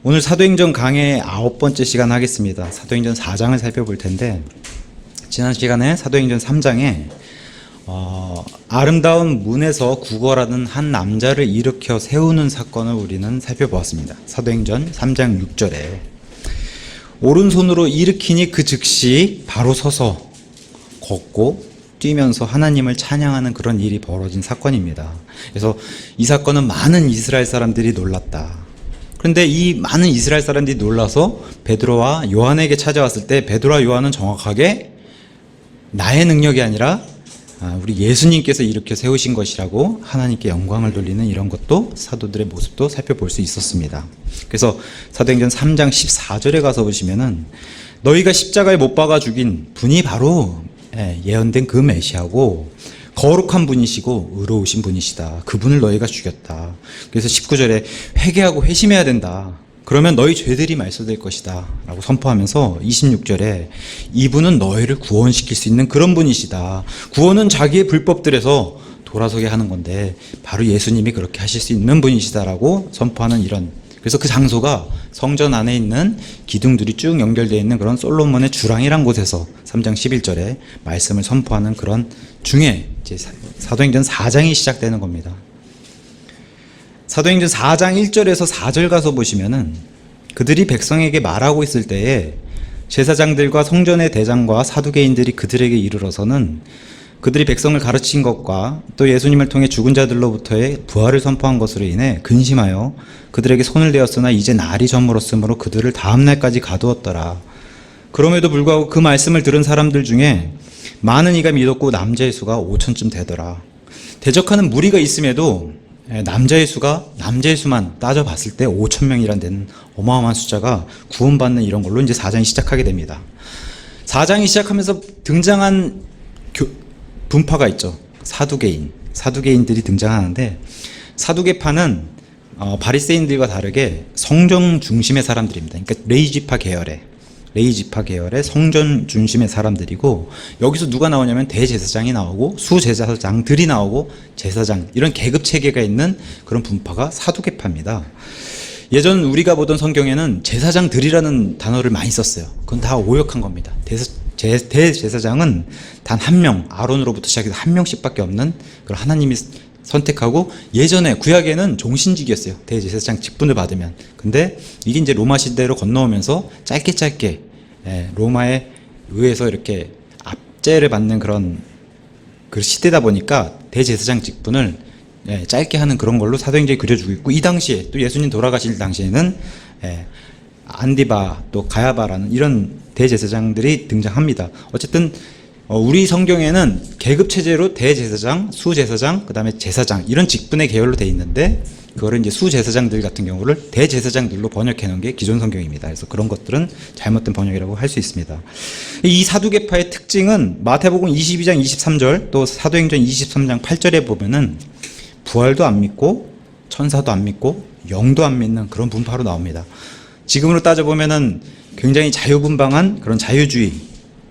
오늘 사도행전 강의 9번째 시간 하겠습니다. 사도행전 4장을 살펴볼 텐데, 지난 시간에 사도행전 3장에 아름다운 문에서 구걸하는 한 남자를 일으켜 세우는 사건을 우리는 살펴보았습니다. 사도행전 3장 6절에 오른손으로 일으키니 그 즉시 바로 서서 걷고 뛰면서 하나님을 찬양하는 그런 일이 벌어진 사건입니다. 그래서 이 사건은 많은 이스라엘 사람들이 놀랐다. 그런데 이 많은 이스라엘 사람들이 놀라서 베드로와 요한에게 찾아왔을 때 베드로와 요한은 정확하게 나의 능력이 아니라 우리 예수님께서 일으켜 세우신 것이라고 하나님께 영광을 돌리는 이런 것도 사도들의 모습도 살펴볼 수 있었습니다. 그래서 사도행전 3장 14절에 가서 보시면은 너희가 십자가에 못 박아 죽인 분이 바로 예언된 그 메시아고 거룩한 분이시고 의로우신 분이시다. 그분을 너희가 죽였다. 그래서 19절에 회개하고 회심해야 된다. 그러면 너희 죄들이 말소될 것이다 라고 선포하면서 26절에 이분은 너희를 구원시킬 수 있는 그런 분이시다. 구원은 자기의 불법들에서 돌아서게 하는 건데 바로 예수님이 그렇게 하실 수 있는 분이시다라고 선포하는 이런, 그래서 그 장소가 성전 안에 있는 기둥들이 쭉 연결되어 있는 그런 솔로몬의 주랑이란 곳에서 3장 11절에 말씀을 선포하는 그런 중에 이제 사도행전 4장이 시작되는 겁니다. 사도행전 4장 1절에서 4절 가서 보시면은 그들이 백성에게 말하고 있을 때에 제사장들과 성전의 대장과 사두개인들이 그들에게 이르러서는 그들이 백성을 가르친 것과 또 예수님을 통해 죽은 자들로부터의 부활을 선포한 것으로 인해 근심하여 그들에게 손을 대었으나 이제 날이 저물었으므로 그들을 다음 날까지 가두었더라. 그럼에도 불구하고 그 말씀을 들은 사람들 중에 많은 이가 믿었고 남자의 수가 5천쯤 되더라. 대적하는 무리가 있음에도 남자의 수만 따져봤을 때 5,000명이란 데는 어마어마한 숫자가 구원받는 이런 걸로 이제 4장이 시작하게 됩니다. 4장이 시작하면서 등장한 분파가 있죠. 사두개인들이 등장하는데, 사두개파는 바리새인들과 다르게 성전 중심의 사람들입니다. 그러니까 레이지파 계열의 성전 중심의 사람들이고, 여기서 누가 나오냐면 대제사장이 나오고 수제사장들이 나오고 제사장, 이런 계급 체계가 있는 그런 분파가 사두개파입니다. 예전 우리가 보던 성경에는 제사장들이라는 단어를 많이 썼어요. 그건 다 오역한 겁니다. 대제사장은 단 한 명, 아론으로부터 시작해서 한 명씩밖에 없는 그런 하나님이 선택하고, 예전에 구약에는 종신직이었어요. 대제사장 직분을 받으면. 근데 이게 이제 로마 시대로 건너오면서 짧게 로마에 의해서 이렇게 압제를 받는 그런 그 시대다 보니까 대제사장 직분을 짧게 하는 그런 걸로 사도행전이 그려주고 있고, 이 당시에 또 예수님 돌아가실 당시에는 안디바 또 가야바라는 이런 대제사장들이 등장합니다. 어쨌든 우리 성경에는 계급 체제로 대제사장, 수제사장, 그다음에 제사장 이런 직분의 계열로 돼 있는데, 그거를 이제 수제사장들 같은 경우를 대제사장들로 번역해 놓은 게 기존 성경입니다. 그래서 그런 것들은 잘못된 번역이라고 할 수 있습니다. 이 사두개파의 특징은 마태복음 22장 23절 또 사도행전 23장 8절에 보면은 부활도 안 믿고 천사도 안 믿고 영도 안 믿는 그런 분파로 나옵니다. 지금으로 따져보면은 굉장히 자유분방한 그런 자유주의,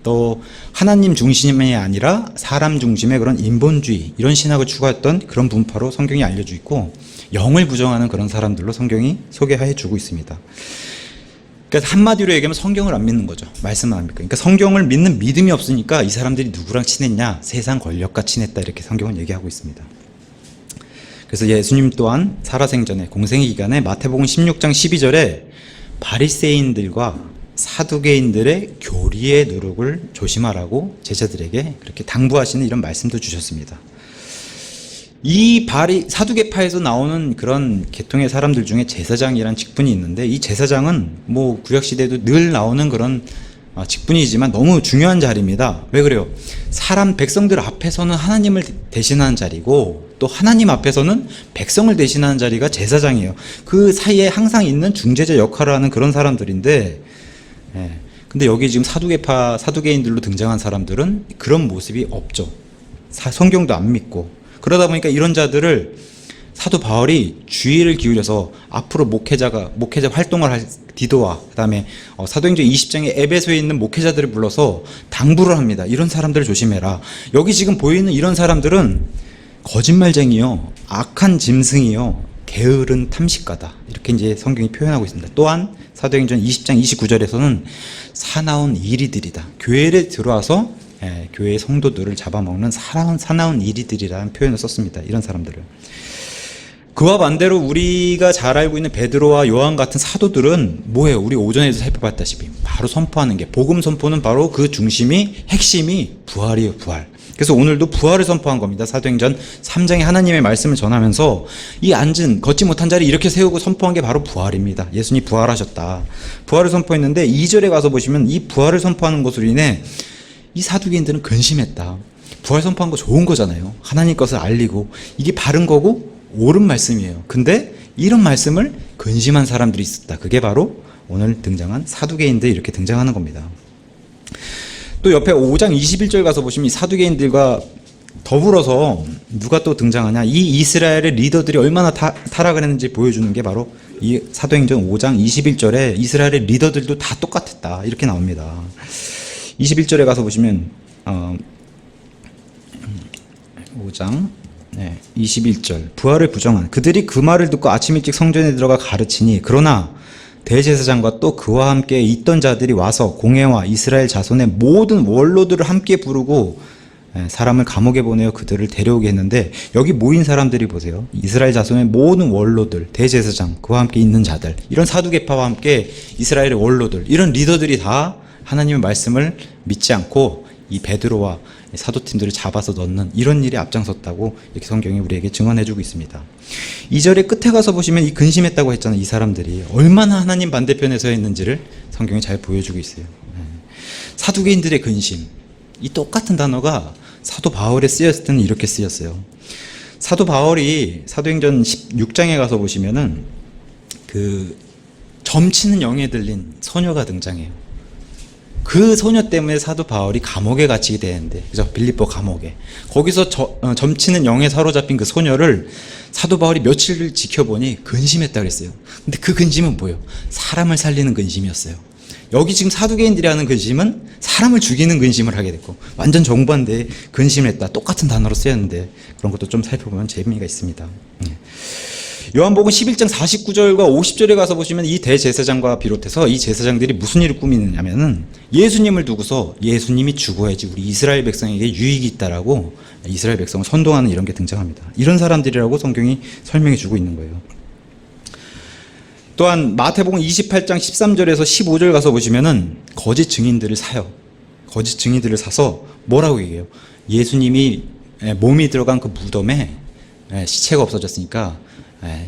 또 하나님 중심이 아니라 사람 중심의 그런 인본주의, 이런 신학을 추구했던 그런 분파로 성경이 알려져 있고, 영을 부정하는 그런 사람들로 성경이 소개해 주고 있습니다. 그러니까 한마디로 얘기하면 성경을 안 믿는 거죠. 말씀을 안 믿고. 그러니까 성경을 믿는 믿음이 없으니까 이 사람들이 누구랑 친했냐? 세상 권력과 친했다, 이렇게 성경은 얘기하고 있습니다. 그래서 예수님 또한 살아생전에 공생의 기간에 마태복음 16장 12절에 바리새인들과 사두개인들의 교리의 누룩을 조심하라고 제자들에게 그렇게 당부하시는 이런 말씀도 주셨습니다. 이 사두개파에서 나오는 그런 계통의 사람들 중에 제사장이란 직분이 있는데, 이 제사장은 뭐 구약시대에도 늘 나오는 그런 직분이지만 너무 중요한 자리입니다. 왜 그래요? 백성들 앞에서는 하나님을 대신하는 자리고, 또 하나님 앞에서는 백성을 대신하는 자리가 제사장이에요. 그 사이에 항상 있는 중재자 역할을 하는 그런 사람들인데, 근데 여기 지금 사두개인들로 등장한 사람들은 그런 모습이 없죠. 성경도 안 믿고. 그러다 보니까 이런 자들을 사도 바울이 주의를 기울여서 앞으로 목회자 활동을 할 디도와, 그다음에 사도행전 20장에 에베소에 있는 목회자들을 불러서 당부를 합니다. 이런 사람들을 조심해라. 여기 지금 보이는 이런 사람들은 거짓말쟁이요, 악한 짐승이요, 게으른 탐식가다. 이렇게 이제 성경이 표현하고 있습니다. 또한 사도행전 20장 29절에서는 사나운 이리들이다. 교회에 들어와서 교회의 성도들을 잡아먹는 사나운 이리들이라는 표현을 썼습니다. 이런 사람들을. 그와 반대로 우리가 잘 알고 있는 베드로와 요한 같은 사도들은 뭐예요? 우리 오전에도 살펴봤다시피 바로 선포하는 게, 복음 선포는 바로 그 중심이, 핵심이 부활이에요. 부활. 그래서 오늘도 부활을 선포한 겁니다. 사도행전 3장에 하나님의 말씀을 전하면서 이 앉은 걷지 못한 자리 이렇게 세우고 선포한 게 바로 부활입니다. 예수님이 부활하셨다. 부활을 선포했는데 2절에 가서 보시면 이 부활을 선포하는 것으로 인해 이 사두개인들은 근심했다. 부활 선포한 거 좋은 거잖아요. 하나님 것을 알리고 이게 바른 거고 옳은 말씀이에요. 근데 이런 말씀을 근심한 사람들이 있었다. 그게 바로 오늘 등장한 사두개인들, 이렇게 등장하는 겁니다. 또 옆에 5장 21절 가서 보시면 이 사두개인들과 더불어서 누가 또 등장하냐, 이 이스라엘의 리더들이 얼마나 타락을 했는지 보여주는 게 바로 이 사도행전 5장 21절에 이스라엘의 리더들도 다 똑같았다. 이렇게 나옵니다. 21절에 가서 보시면 5장 21절, 부활을 부정한 그들이 그 말을 듣고 아침 일찍 성전에 들어가 가르치니, 그러나 대제사장과 또 그와 함께 있던 자들이 와서 공회와 이스라엘 자손의 모든 원로들을 함께 부르고 사람을 감옥에 보내어 그들을 데려오게 했는데, 여기 모인 사람들이 보세요. 이스라엘 자손의 모든 원로들, 대제사장, 그와 함께 있는 자들, 이런 사두개파와 함께 이스라엘의 원로들, 이런 리더들이 다 하나님의 말씀을 믿지 않고 이 베드로와 사도팀들을 잡아서 넣는 이런 일에 앞장섰다고 이렇게 성경이 우리에게 증언해주고 있습니다. 2절의 끝에 가서 보시면 이 근심했다고 했잖아요. 이 사람들이 얼마나 하나님 반대편에 서 있는지를 성경이 잘 보여주고 있어요. 사두개인들의 근심, 이 똑같은 단어가 사도 바울에 쓰였을 때는 이렇게 쓰였어요. 사도 바울이 사도행전 16장에 가서 보시면은 그 점치는 영에 들린 소녀가 등장해요. 그 소녀 때문에 사도 바울이 감옥에 갇히게 되는데, 그죠? 빌립보 감옥에. 거기서 점치는 영에 사로잡힌 그 소녀를 사도 바울이 며칠을 지켜보니 근심했다 그랬어요. 근데 그 근심은 뭐예요? 사람을 살리는 근심이었어요. 여기 지금 사두개인들이 하는 근심은 사람을 죽이는 근심을 하게 됐고, 완전 정반대의 근심을 했다. 똑같은 단어로 쓰였는데 그런 것도 좀 살펴보면 재미가 있습니다. 요한복음 11장 49절과 50절에 가서 보시면 이 대제사장과 비롯해서 이 제사장들이 무슨 일을 꾸미느냐면은 예수님을 두고서 예수님이 죽어야지 우리 이스라엘 백성에게 유익이 있다라고 이스라엘 백성을 선동하는 이런 게 등장합니다. 이런 사람들이라고 성경이 설명해 주고 있는 거예요. 또한 마태복음 28장 13절에서 15절 가서 보시면은 거짓 증인들을 사요. 거짓 증인들을 사서 뭐라고 얘기해요? 예수님이 몸이 들어간 그 무덤에 시체가 없어졌으니까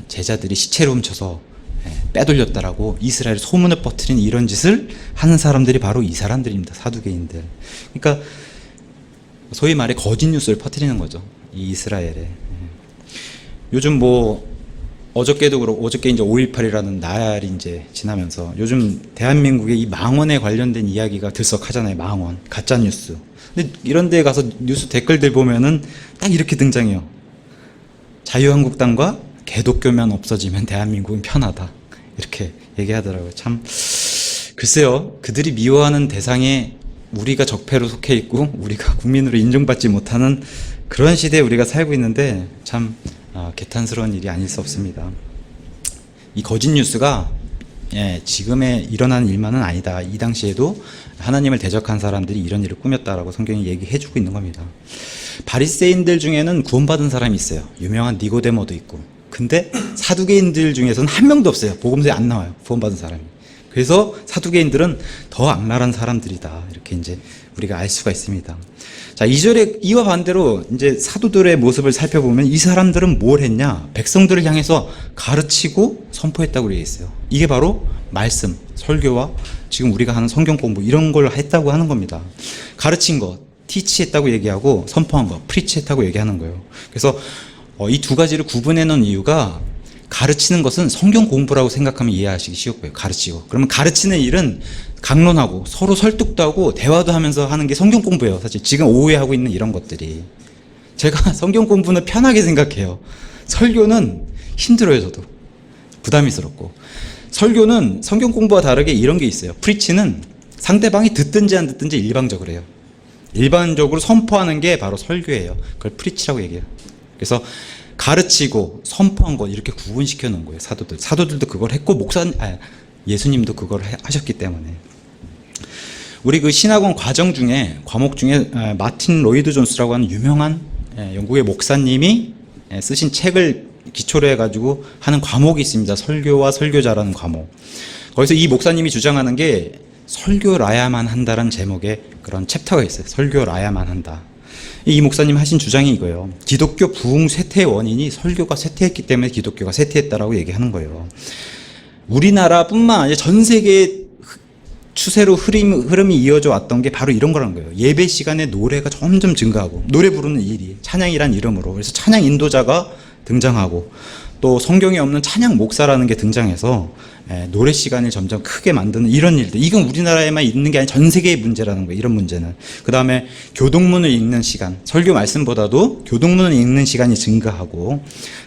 제자들이 시체를 훔쳐서 빼돌렸다라고 이스라엘에 소문을 퍼뜨린 이런 짓을 하는 사람들이 바로 이 사람들입니다. 사두개인들. 그러니까 소위 말해 거짓 뉴스를 퍼뜨리는 거죠. 이 이스라엘에. 요즘 뭐 어저께도 그렇고, 어저께 이제 5.18이라는 날이 이제 지나면서 요즘 대한민국의 이 망언에 관련된 이야기가 들썩하잖아요. 망언, 가짜 뉴스. 근데 이런 데 가서 뉴스 댓글들 보면은 딱 이렇게 등장해요. 자유한국당과 개독교만 없어지면 대한민국은 편하다. 이렇게 얘기하더라고요. 참, 글쎄요. 그들이 미워하는 대상에 우리가 적폐로 속해 있고 우리가 국민으로 인정받지 못하는 그런 시대에 우리가 살고 있는데 참 개탄스러운 일이 아닐 수 없습니다. 이 거짓 뉴스가 지금에 일어나는 일만은 아니다. 이 당시에도 하나님을 대적한 사람들이 이런 일을 꾸몄다라고 성경이 얘기해주고 있는 겁니다. 바리새인들 중에는 구원받은 사람이 있어요. 유명한 니고데모도 있고. 근데 사두개인들 중에서는 한 명도 없어요. 복음서에 안 나와요. 구원받은 사람이. 그래서 사두개인들은 더 악랄한 사람들이다. 이렇게 이제 우리가 알 수가 있습니다. 자, 2절에 이와 반대로 이제 사도들의 모습을 살펴보면 이 사람들은 뭘 했냐? 백성들을 향해서 가르치고 선포했다고 얘기했어요. 이게 바로 말씀, 설교와 지금 우리가 하는 성경 공부 이런 걸 했다고 하는 겁니다. 가르친 것, 티치했다고 얘기하고 선포한 것, 프리치했다고 얘기하는 거예요. 그래서 이 두 가지를 구분해 놓은 이유가 가르치는 것은 성경 공부라고 생각하면 이해하시기 쉬울 거예요. 가르치고. 그러면 가르치는 일은 강론하고 서로 설득도 하고 대화도 하면서 하는 게 성경 공부예요. 사실 지금 오해하고 있는 이런 것들이. 제가 성경 공부는 편하게 생각해요. 설교는 힘들어요. 저도. 부담스럽고. 설교는 성경 공부와 다르게 이런 게 있어요. 프리치는 상대방이 듣든지 안 듣든지 일방적으로 해요. 일반적으로 선포하는 게 바로 설교예요. 그걸 프리치라고 얘기해요. 그래서 가르치고 선포한 것 이렇게 구분시켜 놓은 거예요. 사도들도 그걸 했고 예수님도 그걸 하셨기 때문에. 우리 그 신학원 과정 중에 과목 중에 마틴 로이드 존스라고 하는 유명한 영국의 목사님이 쓰신 책을 기초로 해가지고 하는 과목이 있습니다. 설교와 설교자라는 과목. 거기서 이 목사님이 주장하는 게 설교라야만 한다라는 제목의 그런 챕터가 있어요. 설교라야만 한다. 이 목사님 하신 주장이 이거예요. 기독교 부흥 쇠퇴의 원인이 설교가 쇠퇴했기 때문에 기독교가 쇠퇴했다라고 얘기하는 거예요. 우리나라뿐만 아니라 전 세계의 추세로 흐름이 이어져 왔던 게 바로 이런 거라는 거예요. 예배 시간에 노래가 점점 증가하고, 노래 부르는 일이 찬양이란 이름으로, 그래서 찬양 인도자가 등장하고, 또 성경에 없는 찬양 목사라는 게 등장해서 노래 시간을 점점 크게 만드는 이런 일들. 이건 우리나라에만 있는 게 아니라 전 세계의 문제라는 거예요. 이런 문제는. 그 다음에 교동문을 읽는 시간, 설교 말씀보다도 교동문을 읽는 시간이 증가하고,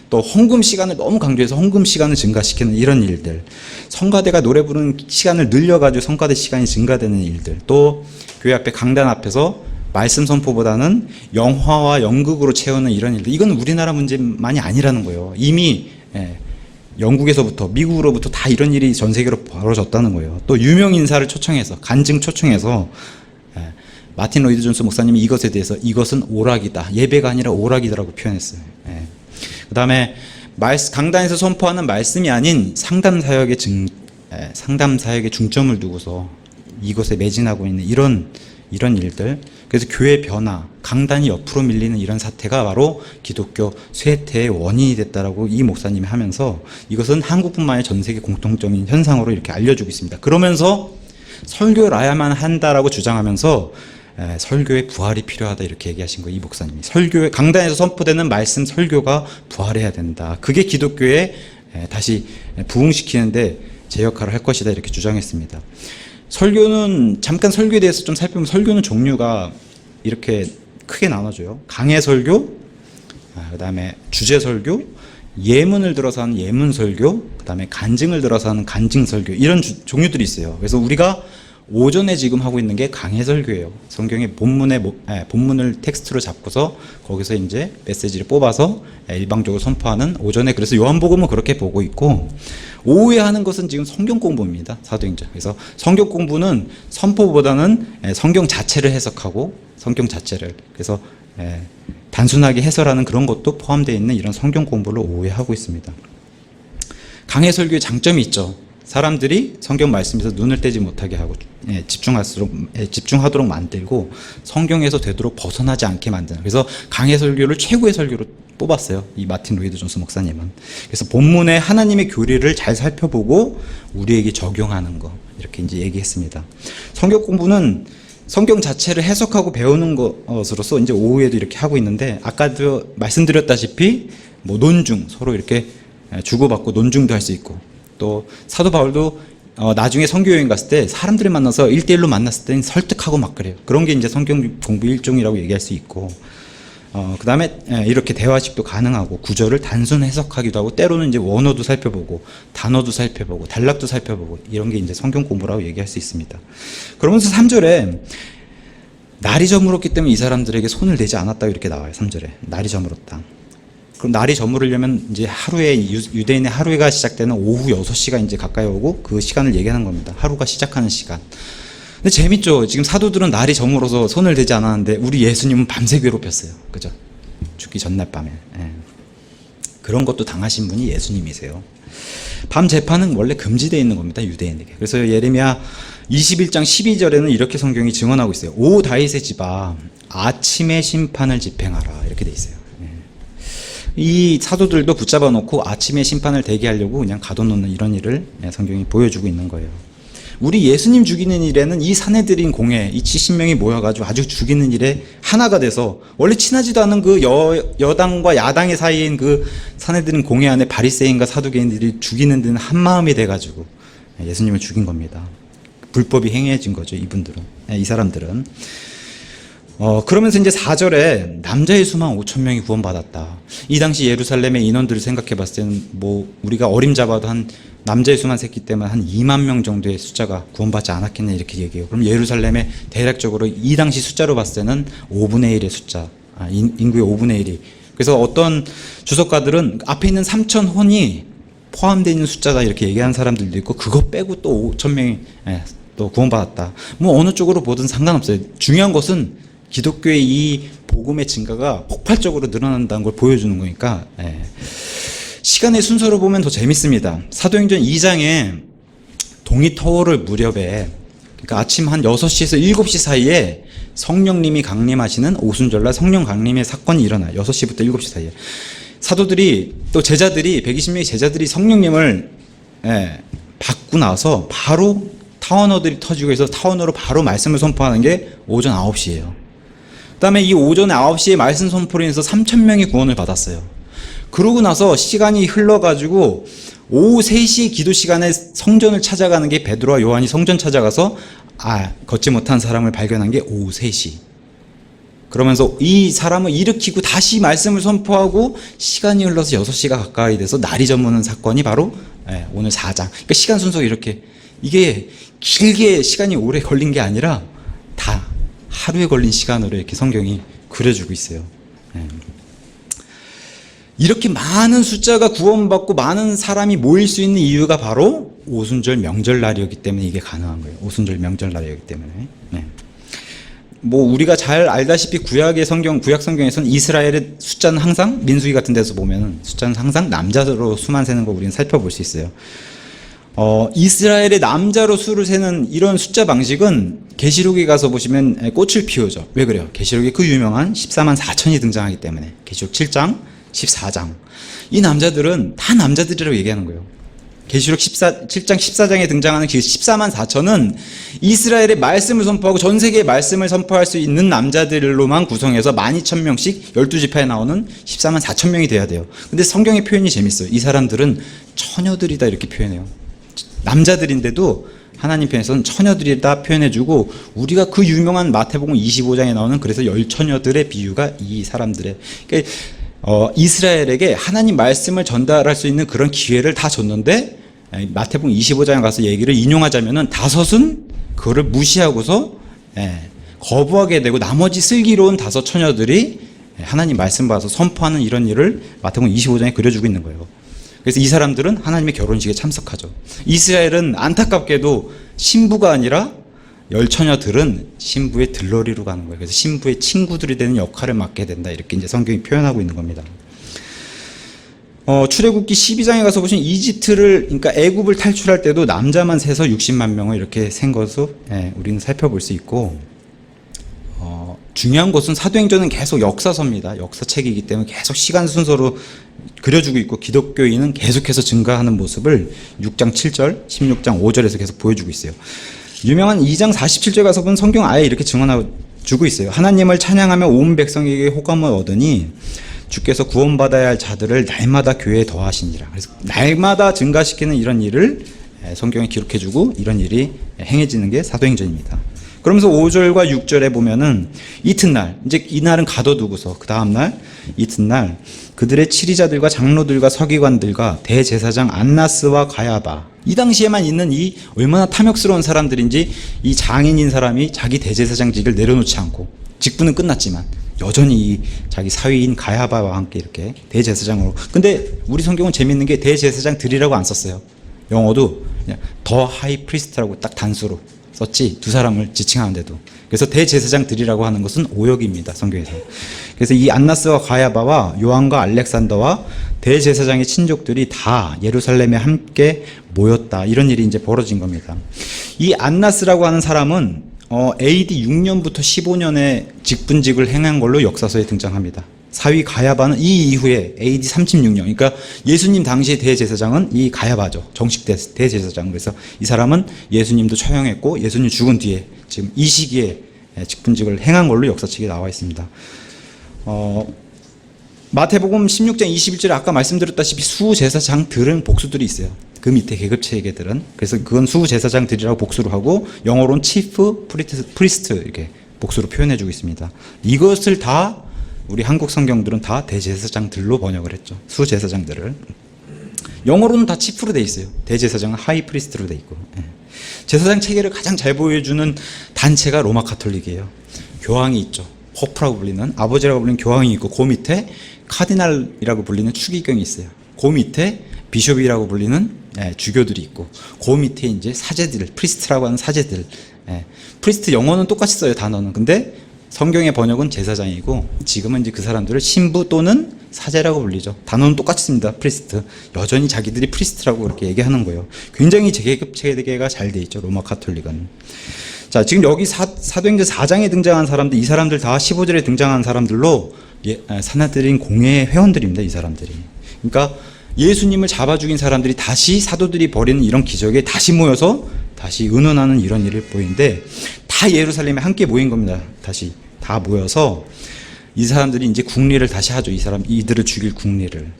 또 헌금 시간을 너무 강조해서 헌금 시간을 증가시키는 이런 일들, 성가대가 노래 부르는 시간을 늘려가지고 성가대 시간이 증가되는 일들, 또 교회 앞에 강단 앞에서 말씀 선포보다는 영화와 연극으로 채우는 이런 일들, 이건 우리나라 문제만이 아니라는 거예요. 이미 영국에서부터 미국으로부터 다 이런 일이 전 세계로 벌어졌다는 거예요. 또 유명 인사를 초청해서, 간증 초청해서 마틴 로이드 존스 목사님이 이것에 대해서 이것은 오락이다, 예배가 아니라 오락이다라고 표현했어요. 그 다음에 강단에서 선포하는 말씀이 아닌 상담 사역에 중점을 두고서 이것에 매진하고 있는 이런 일들. 그래서 교회 변화, 강단이 옆으로 밀리는 이런 사태가 바로 기독교 쇠퇴의 원인이 됐다라고 이 목사님이 하면서, 이것은 한국뿐만 아니라 전 세계 공통적인 현상으로 이렇게 알려주고 있습니다. 그러면서 설교라야만 한다라고 주장하면서 설교의 부활이 필요하다 이렇게 얘기하신 거예요. 이 목사님이 설교의 강단에서 선포되는 말씀 설교가 부활해야 된다. 그게 기독교에 다시 부흥시키는데 제 역할을 할 것이다 이렇게 주장했습니다. 설교는, 잠깐 설교에 대해서 좀 살펴보면, 설교는 종류가 이렇게 크게 나눠져요. 강해 설교, 그 다음에 주제 설교, 예문을 들어서 하는 예문 설교, 그 다음에 간증을 들어서 하는 간증 설교, 이런 종류들이 있어요. 그래서 우리가 오전에 지금 하고 있는 게 강해 설교예요. 성경의 본문을 텍스트로 잡고서 거기서 이제 메시지를 뽑아서 일방적으로 선포하는 오전에, 그래서 요한복음은 그렇게 보고 있고, 오후에 하는 것은 지금 성경 공부입니다. 사도행전. 그래서 성경 공부는 선포보다는 성경 자체를 해석하고, 성경 자체를, 그래서 단순하게 해설하는 그런 것도 포함되어 있는 이런 성경 공부를 오후에 하고 있습니다. 강해 설교의 장점이 있죠. 사람들이 성경 말씀에서 눈을 떼지 못하게 하고 집중하도록 만들고, 성경에서 되도록 벗어나지 않게 만드는, 그래서 강해 설교를 최고의 설교로 뽑았어요. 이 마틴 로이드 존스 목사님은. 그래서 본문의 하나님의 교리를 잘 살펴보고 우리에게 적용하는 거, 이렇게 이제 얘기했습니다. 성경 공부는 성경 자체를 해석하고 배우는 것으로서 이제 오후에도 이렇게 하고 있는데, 아까도 말씀드렸다시피 뭐 논중, 서로 이렇게 주고받고 논중도 할 수 있고, 또 사도 바울도 나중에 선교여행 갔을 때 사람들을 만나서 1대1로 만났을 때는 설득하고 막 그래요. 그런 게 이제 성경 공부 일종이라고 얘기할 수 있고, 그 다음에 이렇게 대화식도 가능하고, 구절을 단순 해석하기도 하고, 때로는 이제 원어도 살펴보고 단어도 살펴보고 단락도 살펴보고, 이런 게 이제 성경 공부라고 얘기할 수 있습니다. 그러면서 3절에 날이 저물었기 때문에 이 사람들에게 손을 대지 않았다 이렇게 나와요. 3절에 날이 저물었다. 그럼 날이 저물으려면 이제 유대인의 하루가 시작되는 오후 6시가 이제 가까이 오고, 그 시간을 얘기하는 겁니다. 하루가 시작하는 시간. 근데 재밌죠? 지금 사도들은 날이 저물어서 손을 대지 않았는데, 우리 예수님은 밤새 괴롭혔어요. 그죠? 죽기 전날 밤에. 그런 것도 당하신 분이 예수님이세요. 밤 재판은 원래 금지되어 있는 겁니다. 유대인에게. 그래서 예레미야 21장 12절에는 이렇게 성경이 증언하고 있어요. 오 다윗의 집아, 아침의 심판을 집행하라. 이렇게 돼 있어요. 이 사도들도 붙잡아 놓고 아침에 심판을 대기하려고 그냥 가둬놓는 이런 일을 성경이 보여주고 있는 거예요. 우리 예수님 죽이는 일에는 이 사내들인 공회, 이 70명이 모여가지고 아주 죽이는 일에 하나가 돼서, 원래 친하지도 않은 그 여당과 야당의 사이인 그 사내들인 공회 안에 바리새인과 사두개인들이 죽이는 데는 한 마음이 돼가지고 예수님을 죽인 겁니다. 불법이 행해진 거죠, 이분들은, 이 사람들은. 그러면서 이제 4절에 남자의 수만 5,000명이 구원받았다. 이 당시 예루살렘의 인원들을 생각해 봤을 때는 뭐 우리가 어림잡아도 한 남자의 수만 셌기 때문에 한 2만 명 정도의 숫자가 구원받지 않았겠냐 이렇게 얘기해요. 그럼 예루살렘의 대략적으로 이 당시 숫자로 봤을 때는 5분의 1의 숫자, 인구의 5분의 1이, 그래서 어떤 주석가들은 앞에 있는 3천 혼이 포함되어 있는 숫자다 이렇게 얘기하는 사람들도 있고, 그거 빼고 또 5천 명이 또 구원받았다. 뭐 어느 쪽으로 보든 상관없어요. 중요한 것은 기독교의 이 복음의 증가가 폭발적으로 늘어난다는 걸 보여주는 거니까. 시간의 순서로 보면 더 재밌습니다. 사도행전 2장에 동이터울 무렵에, 그러니까 아침 한 6시에서 7시 사이에 성령님이 강림하시는 오순절날 성령 강림의 사건이 일어나요. 6시부터 7시 사이에. 사도들이, 또 제자들이, 120명의 제자들이 성령님을 받고 나서 바로 타원어들이 터지고 해서 타원어로 바로 말씀을 선포하는 게 오전 9시예요. 그 다음에 이 오전 9시에 말씀 선포로 인해서 3,000명이 구원을 받았어요. 그러고 나서 시간이 흘러가지고 오후 3시 기도 시간에 성전을 찾아가는 게, 베드로와 요한이 성전 찾아가서 걷지 못한 사람을 발견한 게 오후 3시. 그러면서 이 사람을 일으키고 다시 말씀을 선포하고 시간이 흘러서 6시가 가까이 돼서 날이 저무는 사건이 바로 오늘 4장. 그러니까 시간 순서가 이렇게, 이게 길게 시간이 오래 걸린 게 아니라 다 하루에 걸린 시간으로 이렇게 성경이 그려주고 있어요. 이렇게 많은 숫자가 구원받고 많은 사람이 모일 수 있는 이유가 바로 오순절 명절날이었기 때문에 이게 가능한 거예요. 오순절 명절날이었기 때문에. 뭐 우리가 잘 알다시피 구약 성경에서는 이스라엘의 숫자는 항상, 민수기 같은 데서 보면 숫자는 항상 남자로 수만 세는 거 우리는 살펴볼 수 있어요. 이스라엘의 남자로 수를 세는 이런 숫자 방식은 계시록에 가서 보시면 꽃을 피우죠. 왜 그래요? 계시록에 그 유명한 14만 4천이 등장하기 때문에. 계시록 7장, 14장. 이 남자들은 다 남자들이라고 얘기하는 거예요. 계시록 7장 14장에 등장하는 그 14만 4천은 이스라엘의 말씀을 선포하고 전 세계의 말씀을 선포할 수 있는 남자들로만 구성해서 12,000명씩 12지파에 나오는 14만 4천 명이 돼야 돼요. 근데 성경의 표현이 재밌어요. 이 사람들은 처녀들이다 이렇게 표현해요. 남자들인데도 하나님 편에서는 처녀들이다 표현해주고, 우리가 그 유명한 마태복음 25장에 나오는 그래서 열처녀들의 비유가 이 사람들의, 그러니까 이스라엘에게 하나님 말씀을 전달할 수 있는 그런 기회를 다 줬는데, 마태복음 25장에 가서 얘기를 인용하자면은 다섯은 그거를 무시하고서 거부하게 되고, 나머지 슬기로운 5 처녀들이 하나님 말씀 받아서 선포하는 이런 일을 마태복음 25장에 그려주고 있는 거예요. 그래서 이 사람들은 하나님의 결혼식에 참석하죠. 이스라엘은 안타깝게도 신부가 아니라 열처녀들은 신부의 들러리로 가는 거예요. 그래서 신부의 친구들이 되는 역할을 맡게 된다. 이렇게 이제 성경이 표현하고 있는 겁니다. 출애굽기 12장에 가서 보시면 이집트를, 그러니까 애굽을 탈출할 때도 남자만 세서 60만 명을 이렇게 센 것을 우리는 살펴볼 수 있고, 중요한 것은 사도행전은 계속 역사서입니다. 역사책이기 때문에 계속 시간 순서로 그려주고 있고, 기독교인은 계속해서 증가하는 모습을 6장 7절, 16장 5절에서 계속 보여주고 있어요. 유명한 2장 47절 가서 보면 성경 아예 이렇게 증언해주고 있어요. 하나님을 찬양하며 온 백성에게 호감을 얻으니 주께서 구원받아야 할 자들을 날마다 교회에 더하시니라. 그래서 날마다 증가시키는 이런 일을 성경에 기록해주고, 이런 일이 행해지는 게 사도행전입니다. 그러면서 5절과 6절에 보면은 이튿날, 이제 이날은 가둬두고서 그 다음날 이튿날 그들의 치리자들과 장로들과 서기관들과 대제사장 안나스와 가야바, 이 당시에만 있는 이 얼마나 탐욕스러운 사람들인지, 이 장인인 사람이 자기 대제사장직을 내려놓지 않고, 직분은 끝났지만 여전히 이 자기 사위인 가야바와 함께 이렇게 대제사장으로. 근데 우리 성경은 재밌는 게 대제사장들이라고 안 썼어요. 영어도 그냥 더 하이 프리스트라고 딱 단수로 썼지, 두 사람을 지칭하는데도. 그래서 대제사장들이라고 하는 것은 오역입니다, 성경에서. 그래서 이 안나스와 가야바와 요한과 알렉산더와 대제사장의 친족들이 다 예루살렘에 함께 모였다. 이런 일이 이제 벌어진 겁니다. 이 안나스라고 하는 사람은 AD 6년부터 15년에 직분직을 행한 걸로 역사서에 등장합니다. 사위 가야바는 이 이후에 AD 36년, 그러니까 예수님 당시의 대제사장은 이 가야바죠. 정식 대제사장. 그래서 이 사람은 예수님도 처형했고, 예수님 죽은 뒤에 지금 이 시기에 직분직을 행한 걸로 역사책에 나와 있습니다. 마태복음 16장 21절에 아까 말씀드렸다시피 수제사장들은 복수들이 있어요. 그 밑에 계급체계들은. 그래서 그건 수제사장들이라고 복수를 하고, 영어로는 치프 프리스트 이렇게 복수로 표현해주고 있습니다. 이것을 다 우리 한국 성경들은 다 대제사장들로 번역을 했죠. 수제사장들을. 영어로는 다 치프로 돼 있어요. 대제사장은 하이 프리스트로 돼 있고. 제사장 체계를 가장 잘 보여주는 단체가 로마 가톨릭이에요. 교황이 있죠. 포프라고 불리는, 아버지라고 불리는 교황이 있고, 그 밑에 카디날이라고 불리는 추기경이 있어요. 그 밑에 비숍이라고 불리는 주교들이 있고, 그 밑에 이제 사제들, 프리스트라고 하는 사제들. 프리스트 영어는 똑같이 써요, 단어는. 근데 성경의 번역은 제사장이고, 지금은 이제 그 사람들을 신부 또는 사제라고 불리죠. 단어는 똑같이 씁니다. 프리스트. 여전히 자기들이 프리스트라고 그렇게 얘기하는 거예요. 굉장히 계급 체계가 잘 돼 있죠, 로마 가톨릭은. 자, 지금 여기 사도행전 4장에 등장한 사람들, 이 사람들 다 15절에 등장한 사람들로 사나들인 공회 회원들입니다, 이 사람들이. 그러니까 예수님을 잡아 죽인 사람들이 다시 사도들이 벌이는 이런 기적에 다시 모여서 다시 의논하는 이런 일을 보이는데, 다 예루살렘에 함께 모인 겁니다. 다시 다 모여서 이 사람들이 이제 국리를 다시 하죠. 이들을 죽일 국리를.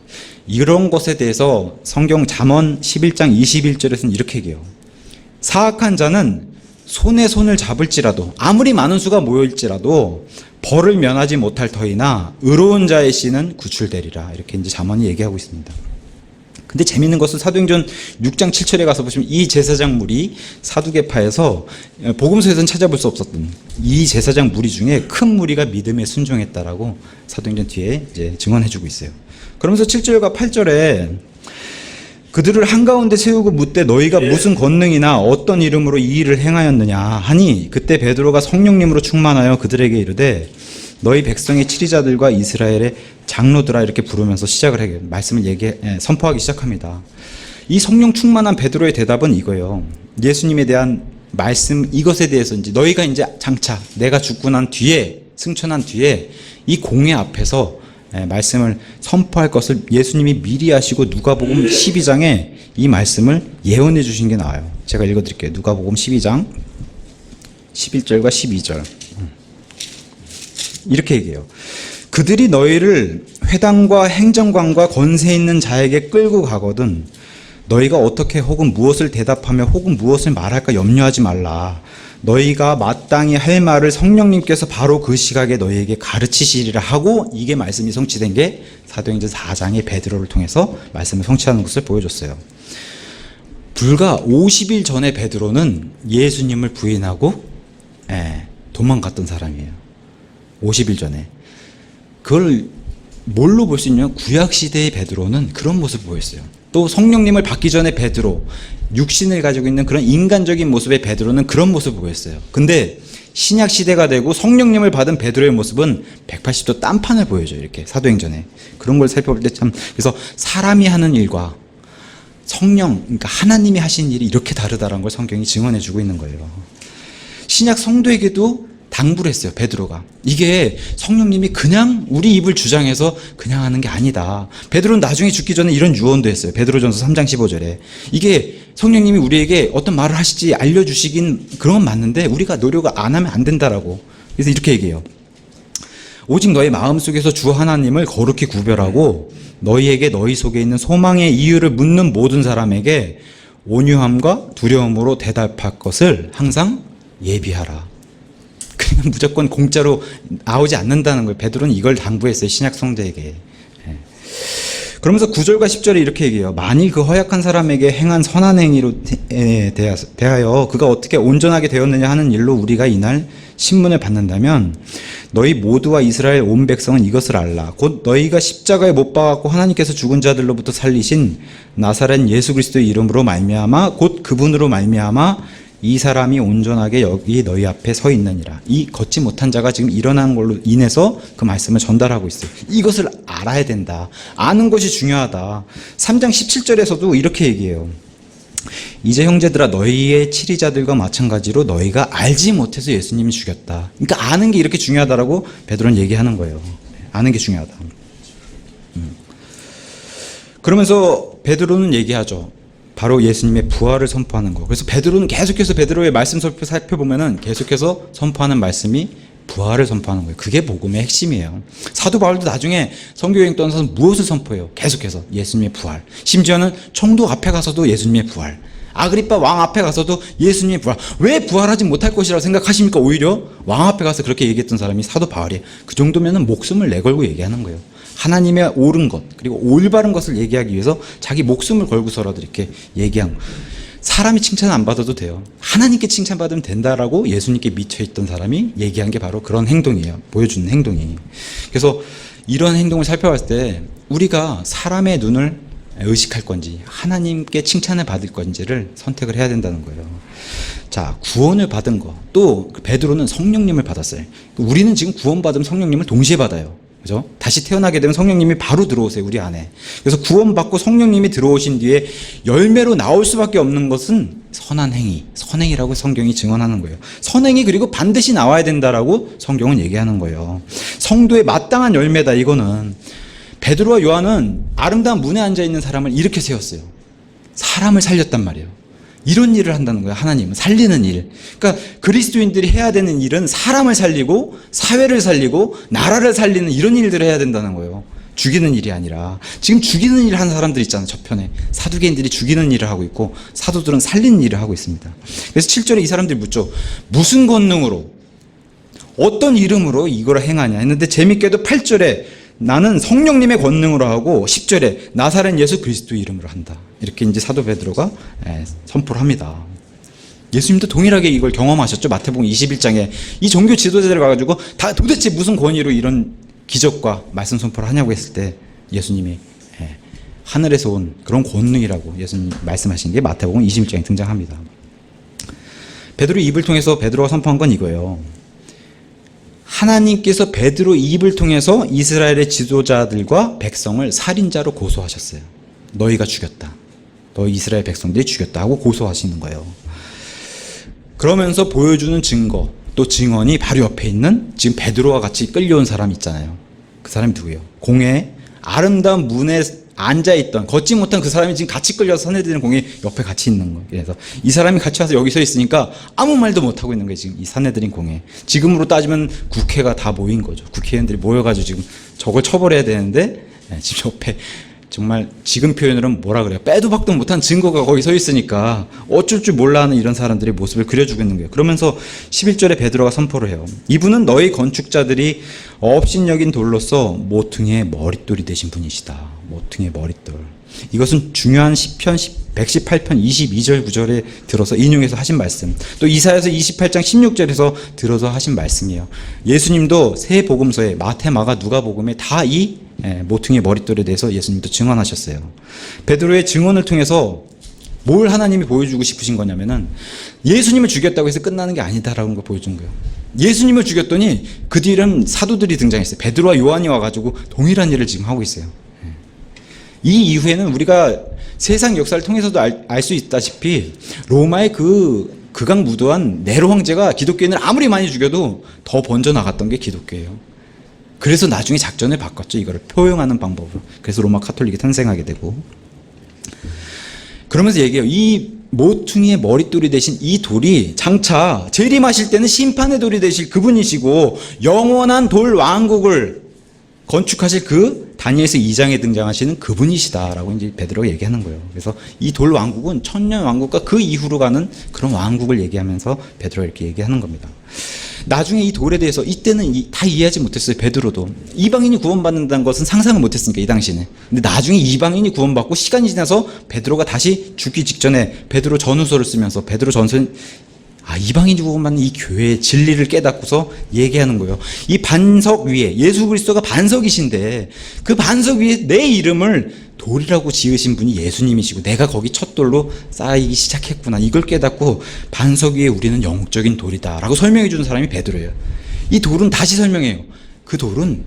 이런 것에 대해서 성경 잠언 11장 21절에서는 이렇게 얘기해요. 사악한 자는 손에 손을 잡을지라도, 아무리 많은 수가 모일지라도 벌을 면하지 못할 터이나 의로운 자의 씨는 구출되리라. 이렇게 이제 잠언이 얘기하고 있습니다. 근데 재밌는 것은 사도행전 6장 7절에 가서 보시면 이 제사장 무리, 사두개파에서 복음서에서는 찾아볼 수 없었던 이 제사장 무리 중에 큰 무리가 믿음에 순종했다라고 사도행전 뒤에 이제 증언해주고 있어요. 그러면서 7절과 8절에 그들을 한가운데 세우고 묻되 너희가 무슨 권능이나 어떤 이름으로 이 일을 행하였느냐 하니, 그때 베드로가 성령님으로 충만하여 그들에게 이르되 너희 백성의 치리자들과 이스라엘의 장로들아, 이렇게 부르면서 시작을 해요. 말씀을 선포하기 시작합니다. 이 성령 충만한 베드로의 대답은 이거예요. 예수님에 대한 말씀, 이것에 대해서 이제 너희가 이제 장차 내가 죽고 난 뒤에, 승천한 뒤에 이 공회 앞에서 말씀을 선포할 것을 예수님이 미리 하시고 누가복음 12장에 이 말씀을 예언해 주신 게 나와요. 제가 읽어드릴게요. 누가복음 12장 11절과 12절. 이렇게 얘기해요. 그들이 너희를 회당과 행정관과 권세 있는 자에게 끌고 가거든 너희가 어떻게 혹은 무엇을 대답하며 혹은 무엇을 말할까 염려하지 말라. 너희가 마땅히 할 말을 성령님께서 바로 그 시각에 너희에게 가르치시리라 하고, 이게 말씀이 성취된 게 사도행전 4장의 베드로를 통해서 말씀을 성취하는 것을 보여줬어요. 불과 50일 전에 베드로는 예수님을 부인하고 도망갔던 사람이에요. 50일 전에. 그걸 뭘로 볼 수 있냐면 구약시대의 베드로는 그런 모습을 보였어요. 또 성령님을 받기 전에 베드로, 육신을 가지고 있는 그런 인간적인 모습의 베드로는 그런 모습을 보였어요. 근데 신약시대가 되고 성령님을 받은 베드로의 모습은 180도 딴판을 보여줘요. 이렇게 사도행전에. 그런 걸 살펴볼 때 참, 그래서 사람이 하는 일과 성령, 그러니까 하나님이 하신 일이 이렇게 다르다는 걸 성경이 증언해주고 있는 거예요. 신약 성도에게도 당부를 했어요, 베드로가. 이게 성령님이 그냥 우리 입을 주장해서 그냥 하는 게 아니다. 베드로는 나중에 죽기 전에 이런 유언도 했어요. 베드로전서 3장 15절에. 이게 성령님이 우리에게 어떤 말을 하실지 알려주시긴 그런 건 맞는데 우리가 노력을 안 하면 안 된다라고. 그래서 이렇게 얘기해요. 오직 너희 마음속에서 주 하나님을 거룩히 구별하고 너희에게 너희 속에 있는 소망의 이유를 묻는 모든 사람에게 온유함과 두려움으로 대답할 것을 항상 예비하라. 그냥 무조건 공짜로 나오지 않는다는 거예요. 베드로는 이걸 당부했어요, 신약 성도에게. 그러면서 9절과 10절에 이렇게 얘기해요. 만일 그 허약한 사람에게 행한 선한 행위로 대하여 그가 어떻게 온전하게 되었느냐 하는 일로 우리가 이날 신문을 받는다면 너희 모두와 이스라엘 온 백성은 이것을 알라. 곧 너희가 십자가에 못 박았고 하나님께서 죽은 자들로부터 살리신 나사렛 예수 그리스도의 이름으로 말미암아 곧 그분으로 말미암아 이 사람이 온전하게 여기 너희 앞에 서 있느니라. 이 걷지 못한 자가 지금 일어난 걸로 인해서 그 말씀을 전달하고 있어요. 이것을 알아야 된다. 아는 것이 중요하다. 3장 17절에서도 이렇게 얘기해요. 이제 형제들아 너희의 치리자들과 마찬가지로 너희가 알지 못해서 예수님이 죽였다. 그러니까 아는 게 이렇게 중요하다라고 베드로는 얘기하는 거예요. 아는 게 중요하다. 그러면서 베드로는 얘기하죠. 바로 예수님의 부활을 선포하는 거. 그래서 베드로는 계속해서 베드로의 말씀 살펴보면은 계속해서 선포하는 말씀이 부활을 선포하는 거예요. 그게 복음의 핵심이에요. 사도 바울도 나중에 선교여행 떠나서 무엇을 선포해요? 계속해서 예수님의 부활. 심지어는 총독 앞에 가서도 예수님의 부활. 아그리빠 왕 앞에 가서도 예수님의 부활. 왜 부활하지 못할 것이라고 생각하십니까? 오히려 왕 앞에 가서 그렇게 얘기했던 사람이 사도 바울이에요. 그 정도면은 목숨을 내걸고 얘기하는 거예요. 하나님의 옳은 것, 그리고 올바른 것을 얘기하기 위해서 자기 목숨을 걸고서라도 이렇게 얘기한 거. 사람이 칭찬 안 받아도 돼요. 하나님께 칭찬받으면 된다라고 예수님께 미쳐있던 사람이 얘기한 게 바로 그런 행동이에요. 보여주는 행동이. 그래서 이런 행동을 살펴봤을 때 우리가 사람의 눈을 의식할 건지 하나님께 칭찬을 받을 건지를 선택을 해야 된다는 거예요. 자, 구원을 받은 거. 또 베드로는 성령님을 받았어요. 우리는 지금 구원받으면 성령님을 동시에 받아요. 그죠? 다시 태어나게 되면 성령님이 바로 들어오세요, 우리 안에. 그래서 구원받고 성령님이 들어오신 뒤에 열매로 나올 수밖에 없는 것은 선한 행위, 선행이라고 성경이 증언하는 거예요. 선행이 그리고 반드시 나와야 된다라고 성경은 얘기하는 거예요. 성도의 마땅한 열매다, 이거는. 베드로와 요한은 아름다운 문에 앉아있는 사람을 이렇게 세웠어요. 사람을 살렸단 말이에요. 이런 일을 한다는 거예요. 하나님은 살리는 일. 그러니까 그리스도인들이 해야 되는 일은 사람을 살리고 사회를 살리고 나라를 살리는 이런 일들을 해야 된다는 거예요. 죽이는 일이 아니라. 지금 죽이는 일을 하는 사람들 있잖아요. 저편에 사두개인들이 죽이는 일을 하고 있고 사도들은 살리는 일을 하고 있습니다. 그래서 7절에 이 사람들이 묻죠. 무슨 권능으로 어떤 이름으로 이걸 행하냐 했는데 재밌게도 8절에 나는 성령님의 권능으로 하고 10절에 나사렛 예수 그리스도 이름으로 한다. 이렇게 이제 사도 베드로가 선포를 합니다. 예수님도 동일하게 이걸 경험하셨죠. 마태복음 21장에 이 종교 지도자들 가가지고 다 도대체 무슨 권위로 이런 기적과 말씀 선포를 하냐고 했을 때 예수님이 하늘에서 온 그런 권능이라고 예수님 말씀하신 게 마태복음 21장에 등장합니다. 베드로의 입을 통해서 베드로가 선포한 건 이거예요. 하나님께서 베드로 입을 통해서 이스라엘의 지도자들과 백성을 살인자로 고소하셨어요. 너희가 죽였다. 너희 이스라엘 백성들이 죽였다 하고 고소하시는 거예요. 그러면서 보여주는 증거 또 증언이 바로 옆에 있는 지금 베드로와 같이 끌려온 사람 있잖아요. 그 사람이 누구예요? 공회에 아름다운 문에 앉아있던 걷지 못한 그 사람이 지금 같이 끌려서 사내들은 공회 옆에 같이 있는 거예요. 그래서 이 사람이 같이 와서 여기 서 있으니까 아무 말도 못하고 있는 거예요. 지금 이 사내들인 공회. 지금으로 따지면 국회가 다 모인 거죠. 국회의원들이 모여가지고 지금 저걸 처벌해야 되는데 지금 옆에 정말 지금 표현으로는 뭐라 그래요? 빼도 박도 못한 증거가 거기 서 있으니까 어쩔 줄 몰라 하는 이런 사람들의 모습을 그려주고 있는 거예요. 그러면서 11절에 베드로가 선포를 해요. 이분은 너희 건축자들이 업신여긴 돌로서 모퉁이의 머릿돌이 되신 분이시다. 모퉁이의 머릿돌. 이것은 중요한 시편 118편 22절 9절에 들어서 인용해서 하신 말씀, 또 이사야서 28장 16절에서 들어서 하신 말씀이에요. 예수님도 세 복음서에 마태, 마가, 누가복음에 다 이 모퉁이의 머릿돌에 대해서 예수님도 증언하셨어요. 베드로의 증언을 통해서 뭘 하나님이 보여주고 싶으신 거냐면은 예수님을 죽였다고 해서 끝나는 게 아니다라는 걸 보여준 거예요. 예수님을 죽였더니 그 뒤에는 사도들이 등장했어요. 베드로와 요한이 와가지고 동일한 일을 지금 하고 있어요. 이 이후에는 우리가 세상 역사를 통해서도 알 수 있다시피 로마의 극악무도한 네로 황제가 기독교인을 아무리 많이 죽여도 더 번져 나갔던 게 기독교예요. 그래서 나중에 작전을 바꿨죠. 이거를 표용하는 방법으로. 그래서 로마 카톨릭이 탄생하게 되고. 그러면서 얘기해요. 이 모퉁이의 머릿돌이 되신 이 돌이 장차 재림하실 때는 심판의 돌이 되실 그분이시고 영원한 돌 왕국을 건축하실 그 다니엘서 2장에 등장하시는 그분이시다라고 이제 베드로가 얘기하는 거예요. 그래서 이 돌 왕국은 천년 왕국과 그 이후로 가는 그런 왕국을 얘기하면서 베드로가 이렇게 얘기하는 겁니다. 나중에 이 돌에 대해서 이때는 다 이해하지 못했어요. 베드로도 이방인이 구원받는다는 것은 상상을 못했으니까 이 당시에는. 근데 나중에 이방인이 구원받고 시간이 지나서 베드로가 다시 죽기 직전에 베드로 전후서를 쓰면서 베드로 전서 이방인이 구원받는 이 교회의 진리를 깨닫고서 얘기하는 거예요. 이 반석 위에 예수 그리스도가 반석이신데 그 반석 위에 내 이름을 돌이라고 지으신 분이 예수님이시고 내가 거기 첫 돌로 쌓이기 시작했구나. 이걸 깨닫고 반석 위에 우리는 영적인 돌이다 라고 설명해 주는 사람이 베드로예요. 이 돌은 다시 설명해요. 그 돌은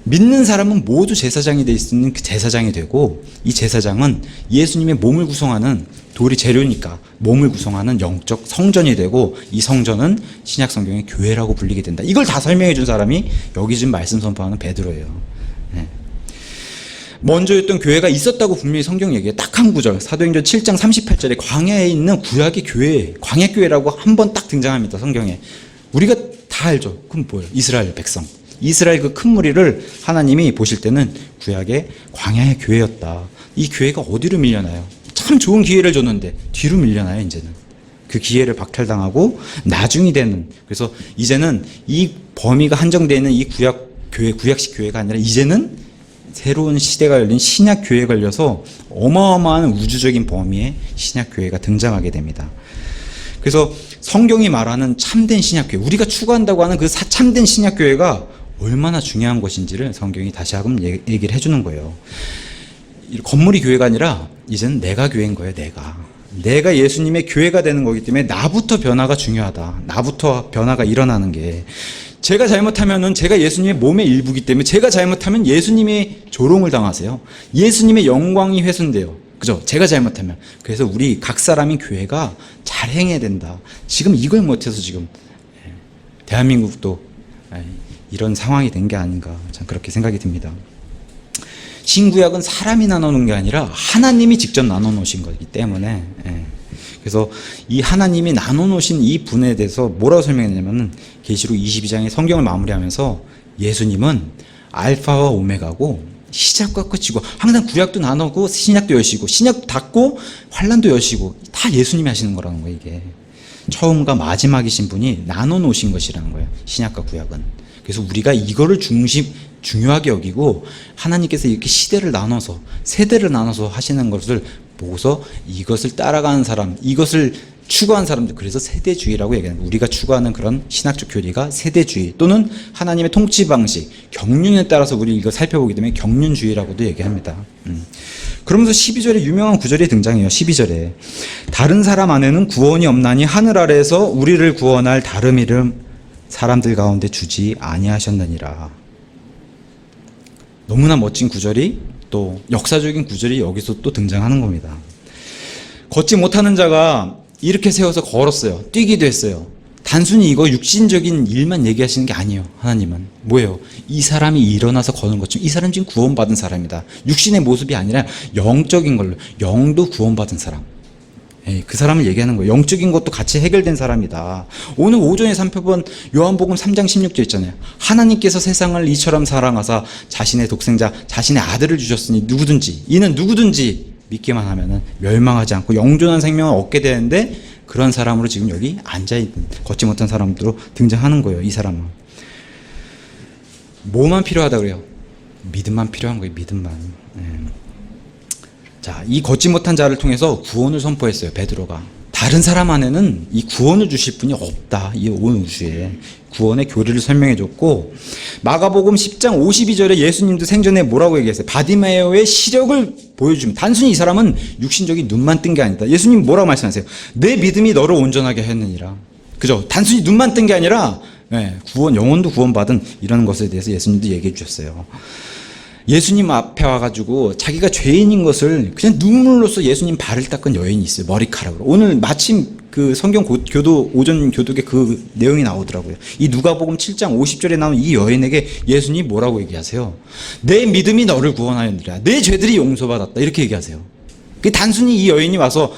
믿는 사람은 모두 제사장이 될 수 있는 그 제사장이 되고 이 제사장은 예수님의 몸을 구성하는 돌이 재료니까 몸을 구성하는 영적 성전이 되고 이 성전은 신약 성경의 교회라고 불리게 된다. 이걸 다 설명해 준 사람이 여기 지금 말씀 선포하는 베드로예요. 먼저였던 교회가 있었다고 분명히 성경 얘기해요. 딱 한 구절 사도행전 7장 38절에 광야에 있는 구약의 교회, 광야교회라고 한 번 딱 등장합니다. 성경에. 우리가 다 알죠. 그럼 뭐예요? 이스라엘 백성. 이스라엘 그 큰 무리를 하나님이 보실 때는 구약의 광야의 교회였다. 이 교회가 어디로 밀려나요? 참 좋은 기회를 줬는데 뒤로 밀려나요. 이제는 그 기회를 박탈당하고 나중이 되는. 그래서 이제는 이 범위가 한정되어 있는 이 구약 교회, 구약식 교회가 아니라 이제는 새로운 시대가 열린 신약교회에 걸려서 어마어마한 우주적인 범위의 신약교회가 등장하게 됩니다. 그래서 성경이 말하는 참된 신약교회, 우리가 추구한다고 하는 그 참된 신약교회가 얼마나 중요한 것인지를 성경이 다시 한번 얘기를 해주는 거예요. 건물이 교회가 아니라 이제는 내가 교회인 거예요. 내가 예수님의 교회가 되는 거기 때문에 나부터 변화가 중요하다. 나부터 변화가 일어나는 게, 제가 잘못하면은 제가 예수님의 몸의 일부기 때문에 제가 잘못하면 예수님의 조롱을 당하세요. 예수님의 영광이 훼손돼요. 그죠? 제가 잘못하면. 그래서 우리 각 사람인 교회가 잘 행해야 된다. 지금 이걸 못해서 지금 대한민국도 이런 상황이 된 게 아닌가, 참 그렇게 생각이 듭니다. 신구약은 사람이 나눠놓은 게 아니라 하나님이 직접 나눠놓으신 거기 때문에, 그래서 이 하나님이 나눠놓으신 이 분에 대해서 뭐라고 설명했냐면은 계시록 22장의 성경을 마무리하면서 예수님은 알파와 오메가고 시작과 끝이고, 항상 구약도 나누고 신약도 여시고 신약도 닫고 환란도 여시고 다 예수님이 하시는 거라는 거예요. 이게 처음과 마지막이신 분이 나눠놓으신 것이라는 거예요, 신약과 구약은. 그래서 우리가 이거를 중요하게 여기고, 하나님께서 이렇게 시대를 나눠서 세대를 나눠서 하시는 것을 보고서 이것을 따라가는 사람, 이것을 추구하는 사람들, 그래서 세대주의라고 얘기합니다. 우리가 추구하는 그런 신학적 교리가 세대주의 또는 하나님의 통치 방식, 경륜에 따라서 우리 이거 살펴보기 때문에 경륜주의라고도 얘기합니다. 그러면서 12절에 유명한 구절이 등장해요. 12절에 다른 사람 안에는 구원이 없나니 하늘 아래에서 우리를 구원할 다른 이름 사람들 가운데 주지 아니하셨느니라. 너무나 멋진 구절이, 또 역사적인 구절이 여기서 또 등장하는 겁니다. 걷지 못하는 자가 이렇게 세워서 걸었어요. 뛰기도 했어요. 단순히 이거 육신적인 일만 얘기하시는 게 아니에요. 하나님은 뭐예요? 이 사람이 일어나서 거는 것처럼 이 사람 지금 구원받은 사람이다. 육신의 모습이 아니라 영적인 걸로, 영도 구원받은 사람, 그 사람을 얘기하는 거예요. 영적인 것도 같이 해결된 사람이다. 오늘 오전에 살펴본 요한복음 3장 16절 있잖아요. 하나님께서 세상을 이처럼 사랑하사 자신의 독생자, 자신의 아들을 주셨으니 이는 누구든지 믿기만 하면은 멸망하지 않고 영존한 생명을 얻게 되는데, 그런 사람으로 지금 여기 앉아있는 걷지 못한 사람으로 등장하는 거예요. 이 사람은 뭐만 필요하다 그래요? 믿음만 필요한 거예요. 믿음만. 자, 이 걷지 못한 자를 통해서 구원을 선포했어요. 베드로가. 다른 사람 안에는 이 구원을 주실 분이 없다. 이 온 우주에 구원의 교리를 설명해 줬고, 마가복음 10장 52절에 예수님도 생전에 뭐라고 얘기했어요? 바디메오의 시력을 보여주면, 단순히 이 사람은 육신적인 눈만 뜬 게 아니다. 예수님 뭐라고 말씀하세요? 내 믿음이 너를 온전하게 했느니라. 그죠? 단순히 눈만 뜬 게 아니라 구원, 영혼도 구원받은 이런 것에 대해서 예수님도 얘기해 주셨어요. 예수님 앞에 와가지고 자기가 죄인인 것을 그냥 눈물로써 예수님 발을 닦은 여인이 있어요. 머리카락으로. 오늘 마침 그 성경 교도, 오전 교독에 그 내용이 나오더라고요. 이 누가복음 7장 50절에 나온 이 여인에게 예수님이 뭐라고 얘기하세요? 내 믿음이 너를 구원하였느라. 내 죄들이 용서받았다. 이렇게 얘기하세요. 그 단순히 이 여인이 와서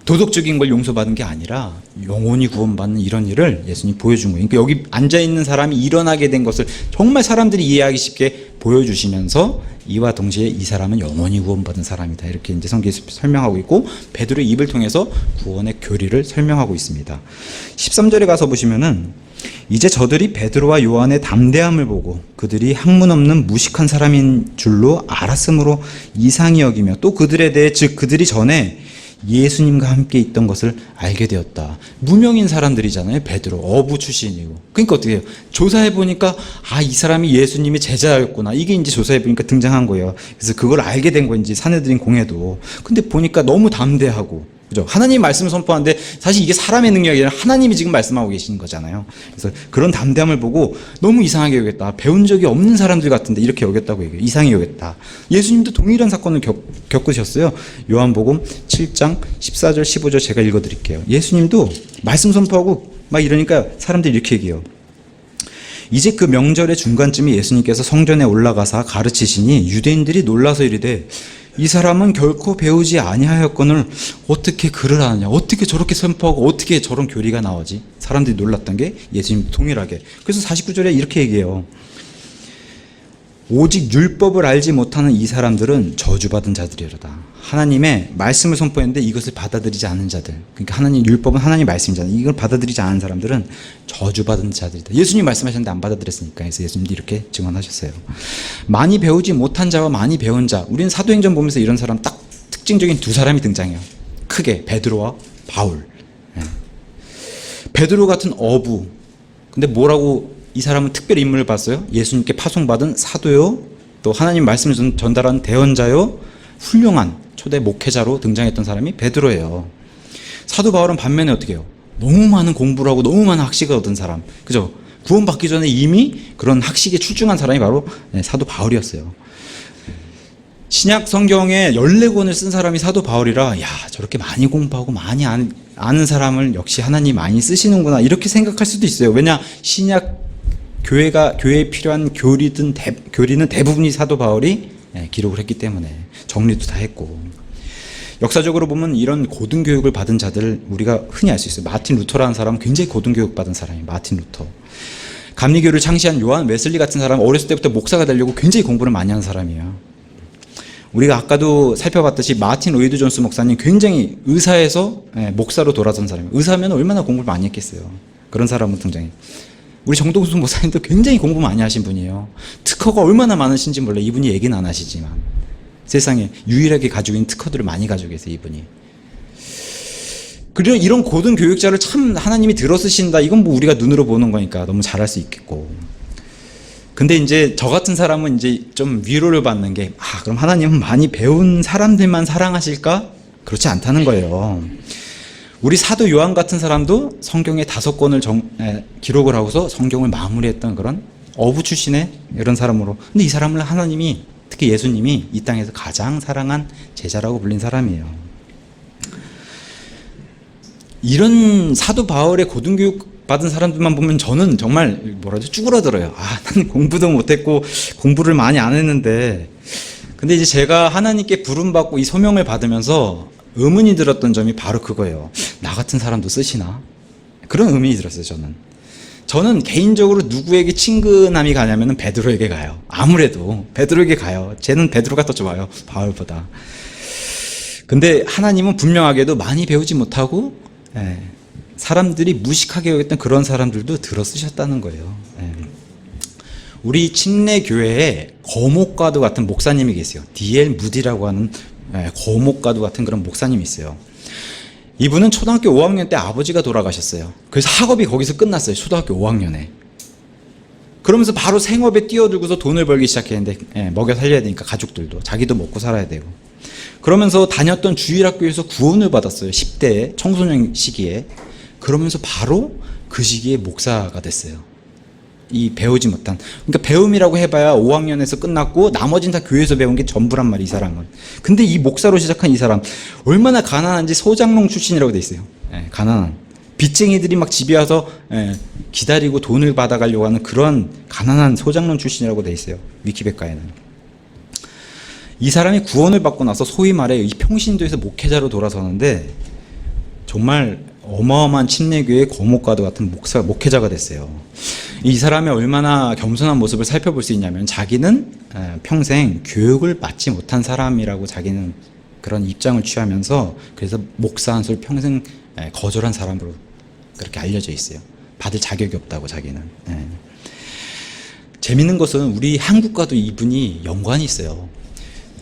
도덕적인 걸 용서받은 게 아니라 영혼이 구원받는 이런 일을 예수님이 보여준 거예요. 그러니까 여기 앉아있는 사람이 일어나게 된 것을 정말 사람들이 이해하기 쉽게 보여주시면서, 이와 동시에 이 사람은 영혼이 구원받은 사람이다. 이렇게 이제 성경에서 설명하고 있고, 베드로의 입을 통해서 구원의 교리를 설명하고 있습니다. 13절에 가서 보시면은, 이제 저들이 베드로와 요한의 담대함을 보고 그들이 학문 없는 무식한 사람인 줄로 알았으므로 이상히 여기며, 또 그들에 대해, 즉 그들이 전에 예수님과 함께 있던 것을 알게 되었다. 무명인 사람들이잖아요. 베드로 어부 출신이고. 그러니까 어떻게 해요? 조사해 보니까 이 사람이 예수님의 제자였구나. 이게 이제 조사해 보니까 등장한 거예요. 그래서 그걸 알게 된 거인지 사내들인 공회도. 근데 보니까 너무 담대하고, 그죠? 하나님 말씀을 선포하는데 사실 이게 사람의 능력이 아니라 하나님이 지금 말씀하고 계시는 거잖아요. 그래서 그런 담대함을 보고 너무 이상하게 여겼다. 배운 적이 없는 사람들 같은데 이렇게 여겼다고 얘기해요. 이상하게 여겼다. 예수님도 동일한 사건을 겪으셨어요. 요한복음 7장 14절 15절 제가 읽어드릴게요. 예수님도 말씀 선포하고 막 이러니까 사람들이 이렇게 얘기해요. 이제 그 명절의 중간쯤에 예수님께서 성전에 올라가사 가르치시니 유대인들이 놀라서 이르되, 이 사람은 결코 배우지 아니하였거늘 어떻게 글을 하느냐, 어떻게 저렇게 선포하고 어떻게 저런 교리가 나오지? 사람들이 놀랐던 게 예수님도 동일하게. 그래서 49절에 이렇게 얘기해요. 오직 율법을 알지 못하는 이 사람들은 저주받은 자들이로다. 하나님의 말씀을 선포했는데 이것을 받아들이지 않은 자들, 그러니까 하나님 율법은 하나님 말씀이잖아요. 이걸 받아들이지 않은 사람들은 저주받은 자들이다. 예수님 말씀하셨는데 안 받아들였으니까. 그래서 예수님도 이렇게 증언하셨어요. 많이 배우지 못한 자와 많이 배운 자. 우리는 사도행전 보면서 이런 사람 딱 특징적인 두 사람이 등장해요. 크게 베드로와 바울. 베드로 같은 어부. 근데 뭐라고 이 사람은 특별 인물을 봤어요? 예수님께 파송받은 사도요, 또 하나님 말씀을 전달한 대언자요, 훌륭한 초대 목회자로 등장했던 사람이 베드로예요. 사도 바울은 반면에 어떻게 해요? 너무 많은 공부를 하고 너무 많은 학식을 얻은 사람, 그죠? 구원받기 전에 이미 그런 학식에 출중한 사람이 바로 사도 바울이었어요. 신약 성경에 14권을 쓴 사람이 사도 바울이라, 야, 저렇게 많이 공부하고 많이 아는 사람을 역시 하나님 많이 쓰시는구나, 이렇게 생각할 수도 있어요. 왜냐, 신약 교회에 필요한 교리는 대부분이 사도 바울이 기록을 했기 때문에, 정리도 다 했고. 역사적으로 보면 이런 고등교육을 받은 자들을 우리가 흔히 알 수 있어요. 마틴 루터라는 사람은 굉장히 고등교육 받은 사람이에요. 마틴 루터. 감리교를 창시한 요한 웨슬리 같은 사람은 어렸을 때부터 목사가 되려고 굉장히 공부를 많이 한 사람이에요. 우리가 아까도 살펴봤듯이 마틴 로이드 존스 목사님, 굉장히 의사에서 목사로 돌아선 사람이에요. 의사면 얼마나 공부를 많이 했겠어요. 그런 사람은 등장해요. 우리 정동수 목사님도 굉장히 공부 많이 하신 분이에요. 특허가 얼마나 많으신지 몰라요. 이분이 얘기는 안 하시지만 세상에 유일하게 가지고 있는 특허들을 많이 가지고 계세요, 이분이. 그리고 이런 고등 교육자를 참 하나님이 들어쓰신다, 이건 뭐 우리가 눈으로 보는 거니까 너무 잘할 수 있겠고. 근데 이제 저 같은 사람은 이제 좀 위로를 받는 게, 그럼 하나님은 많이 배운 사람들만 사랑하실까? 그렇지 않다는 거예요. 우리 사도 요한 같은 사람도 성경의 5권을 기록을 하고서 성경을 마무리했던 그런 어부 출신의 이런 사람으로. 근데 이 사람을 하나님이, 특히 예수님이 이 땅에서 가장 사랑한 제자라고 불린 사람이에요. 이런 사도 바울의 고등교육 받은 사람들만 보면 저는 정말 쭈그러들어요. 나는 공부도 못했고 공부를 많이 안 했는데. 근데 이제 제가 하나님께 부름받고 이 소명을 받으면서 의문이 들었던 점이 바로 그거예요. 나 같은 사람도 쓰시나? 그런 의문이 들었어요, 저는 개인적으로 누구에게 친근함이 가냐면 베드로에게 가요. 아무래도 베드로에게 가요. 쟤는 베드로가 더 좋아요, 바울보다. 근데 하나님은 분명하게도 많이 배우지 못하고 사람들이 무식하게 여겼던 그런 사람들도 들어 쓰셨다는 거예요. 우리 침례 교회에 거목과도 같은 목사님이 계세요. D.L. 무디라고 하는 거목과도 같은 그런 목사님이 있어요. 이분은 초등학교 5학년 때 아버지가 돌아가셨어요. 그래서 학업이 거기서 끝났어요. 초등학교 5학년에. 그러면서 바로 생업에 뛰어들고서 돈을 벌기 시작했는데, 먹여 살려야 되니까 가족들도, 자기도 먹고 살아야 되고. 그러면서 다녔던 주일학교에서 구원을 받았어요. 10대 청소년 시기에. 그러면서 바로 그 시기에 목사가 됐어요. 이 배우지 못한, 그러니까 배움이라고 해봐야 5학년에서 끝났고 나머지는 다 교회에서 배운 게 전부란 말이에요, 이 사람은. 근데 이 목사로 시작한 이 사람 얼마나 가난한지, 소장농 출신이라고 돼 있어요. 가난한 빚쟁이들이 막 집에 와서 기다리고 돈을 받아가려고 하는 그런 가난한 소장농 출신이라고 돼 있어요, 위키백과에는. 이 사람이 구원을 받고 나서 소위 말해 이 평신도에서 목회자로 돌아서는데 정말 어마어마한 침례교회의 거목과도 같은 목회자가 됐어요. 이 사람의 얼마나 겸손한 모습을 살펴볼 수 있냐면, 자기는 평생 교육을 받지 못한 사람이라고 자기는 그런 입장을 취하면서, 그래서 목사 한 소리 평생 거절한 사람으로 그렇게 알려져 있어요. 받을 자격이 없다고 자기는. 재밌는 것은 우리 한국과도 이분이 연관이 있어요.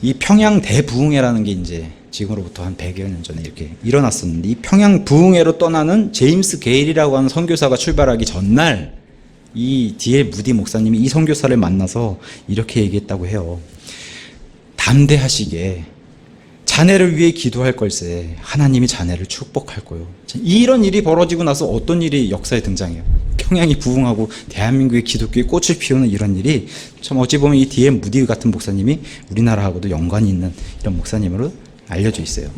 이 평양 대부흥회라는 게 이제 지금으로부터 한 100여 년 전에 이렇게 일어났었는데, 이 평양 부흥회로 떠나는 제임스 게일이라고 하는 선교사가 출발하기 전날 이 D.L. 무디 목사님이 이 선교사를 만나서 이렇게 얘기했다고 해요. 담대하시게 자네를 위해 기도할 걸세 하나님이 자네를 축복할 거요. 이런 일이 벌어지고 나서 어떤 일이 역사에 등장해요. 평양이 부흥하고 대한민국의 기독교의 꽃을 피우는 이런 일이, 참 어찌 보면 이 D.L. 무디 같은 목사님이 우리나라하고도 연관이 있는 이런 목사님으로 알려져 있어요.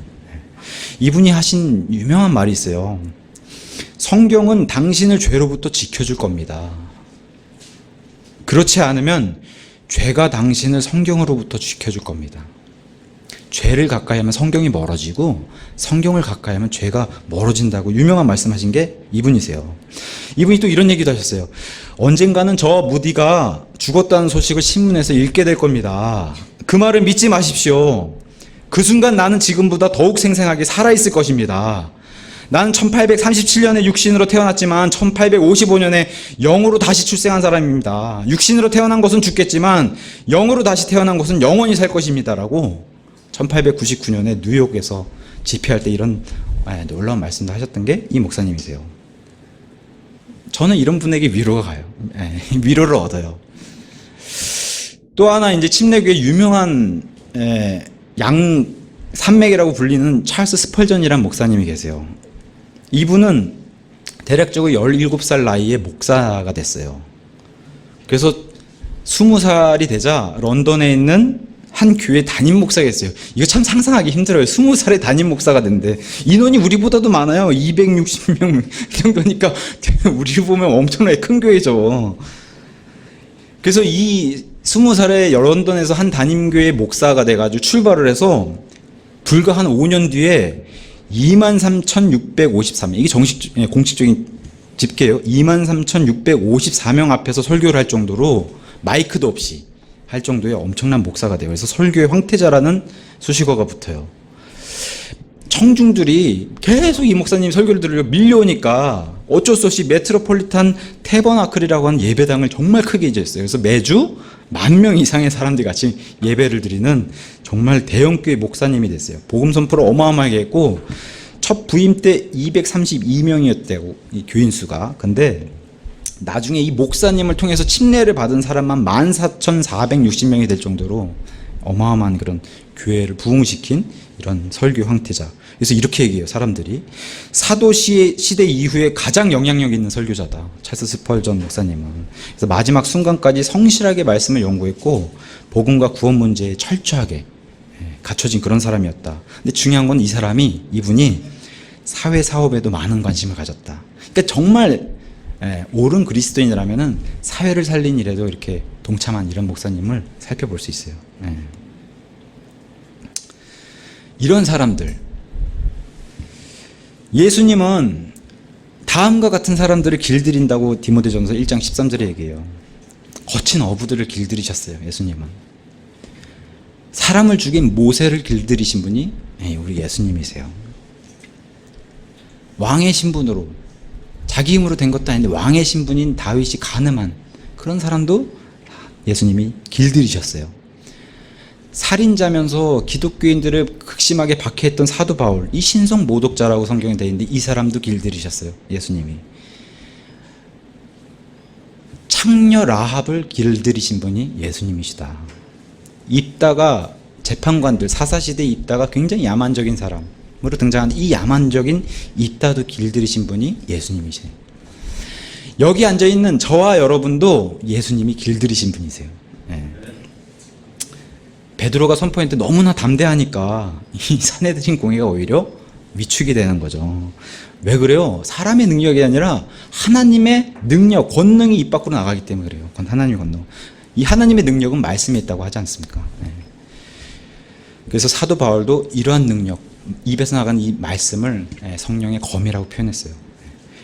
이분이 하신 유명한 말이 있어요. 성경은 당신을 죄로부터 지켜줄 겁니다. 그렇지 않으면 죄가 당신을 성경으로부터 지켜줄 겁니다. 죄를 가까이 하면 성경이 멀어지고, 성경을 가까이 하면 죄가 멀어진다고 유명한 말씀하신 게 이분이세요. 이분이 또 이런 얘기도 하셨어요. 언젠가는 저 무디가 죽었다는 소식을 신문에서 읽게 될 겁니다. 그 말을 믿지 마십시오. 그 순간 나는 지금보다 더욱 생생하게 살아있을 것입니다. 나는 1837년에 육신으로 태어났지만 1855년에 영으로 다시 출생한 사람입니다. 육신으로 태어난 것은 죽겠지만 영으로 다시 태어난 것은 영원히 살 것입니다. 라고 1899년에 뉴욕에서 집회할 때 이런 놀라운 말씀도 하셨던 게 이 목사님이세요. 저는 이런 분에게 위로가 가요. 위로를 얻어요. 또 하나 이제 침례교의 유명한 양산맥이라고 불리는 찰스 스펄전이라는 목사님이 계세요. 이분은 대략적으로 17살 나이에 목사가 됐어요. 그래서 20살이 되자 런던에 있는 한 교회 담임 목사가 됐어요. 이거 참 상상하기 힘들어요. 20살에 담임 목사가 된대. 인원이 우리보다도 많아요. 260명 정도니까 우리 보면 엄청나게 큰 교회죠. 그래서 이 20살에 런던에서 한 담임교회 목사가 돼가지고 출발을 해서 불과 한 5년 뒤에 23,653명, 이게 공식적인 집계예요. 23,654명 앞에서 설교를 할 정도로 마이크도 없이 할 정도의 엄청난 목사가 돼요. 그래서 설교의 황태자라는 수식어가 붙어요. 청중들이 계속 이 목사님 설교를 들으려 밀려오니까 어쩔 수 없이 메트로폴리탄 태버나클이라고 하는 예배당을 정말 크게 이제했어요. 그래서 매주 10,000명 이상의 사람들이 같이 예배를 드리는 정말 대형교회 목사님이 됐어요. 복음 선포를 어마어마하게 했고 첫 부임 때 232명이었대고 이 교인 수가. 근데 나중에 이 목사님을 통해서 침례를 받은 사람만 14,460명이 될 정도로 어마어마한 그런 교회를 부흥시킨 이런 설교 황태자. 그래서 이렇게 얘기해요. 사람들이 사도 시대 이후에 가장 영향력 있는 설교자다, 찰스 스펄전 목사님은. 그래서 마지막 순간까지 성실하게 말씀을 연구했고 복음과 구원 문제에 철저하게 갖춰진 그런 사람이었다. 근데 중요한 건 이분이 사회 사업에도 많은 관심을 가졌다. 그러니까 정말 옳은 그리스도인이라면은 사회를 살린 일에도 이렇게 동참한 이런 목사님을 살펴볼 수 있어요. 이런 사람들, 예수님은 다음과 같은 사람들을 길들인다고 디모데전서 1장 13절에 얘기해요. 거친 어부들을 길들이셨어요. 예수님은 사람을 죽인 모세를 길들이신 분이 우리 예수님이세요. 왕의 신분으로, 자기 힘으로 된 것도 아닌데 왕의 신분인 다윗이 가늠한 그런 사람도 예수님이 길들이셨어요. 살인자면서 기독교인들을 극심하게 박해했던 사도 바울, 이 신성 모독자라고 성경에 되어 있는데 이 사람도 길들이셨어요. 예수님이. 창녀 라합을 길들이신 분이 예수님이시다. 입다가 재판관들, 사사시대에 입다가 굉장히 야만적인 사람으로 등장하는 이 야만적인 입다도 길들이신 분이 예수님이세요. 여기 앉아있는 저와 여러분도 예수님이 길들이신 분이세요. 베드로가 선포했는데 너무나 담대하니까 이 산헤드린 공회가 오히려 위축이 되는 거죠. 왜 그래요? 사람의 능력이 아니라 하나님의 능력, 권능이 입 밖으로 나가기 때문에 그래요. 그건 하나님의 권능. 이 하나님의 능력은 말씀에 있다고 하지 않습니까? 그래서 사도 바울도 이러한 능력, 입에서 나가는 이 말씀을 성령의 검이라고 표현했어요.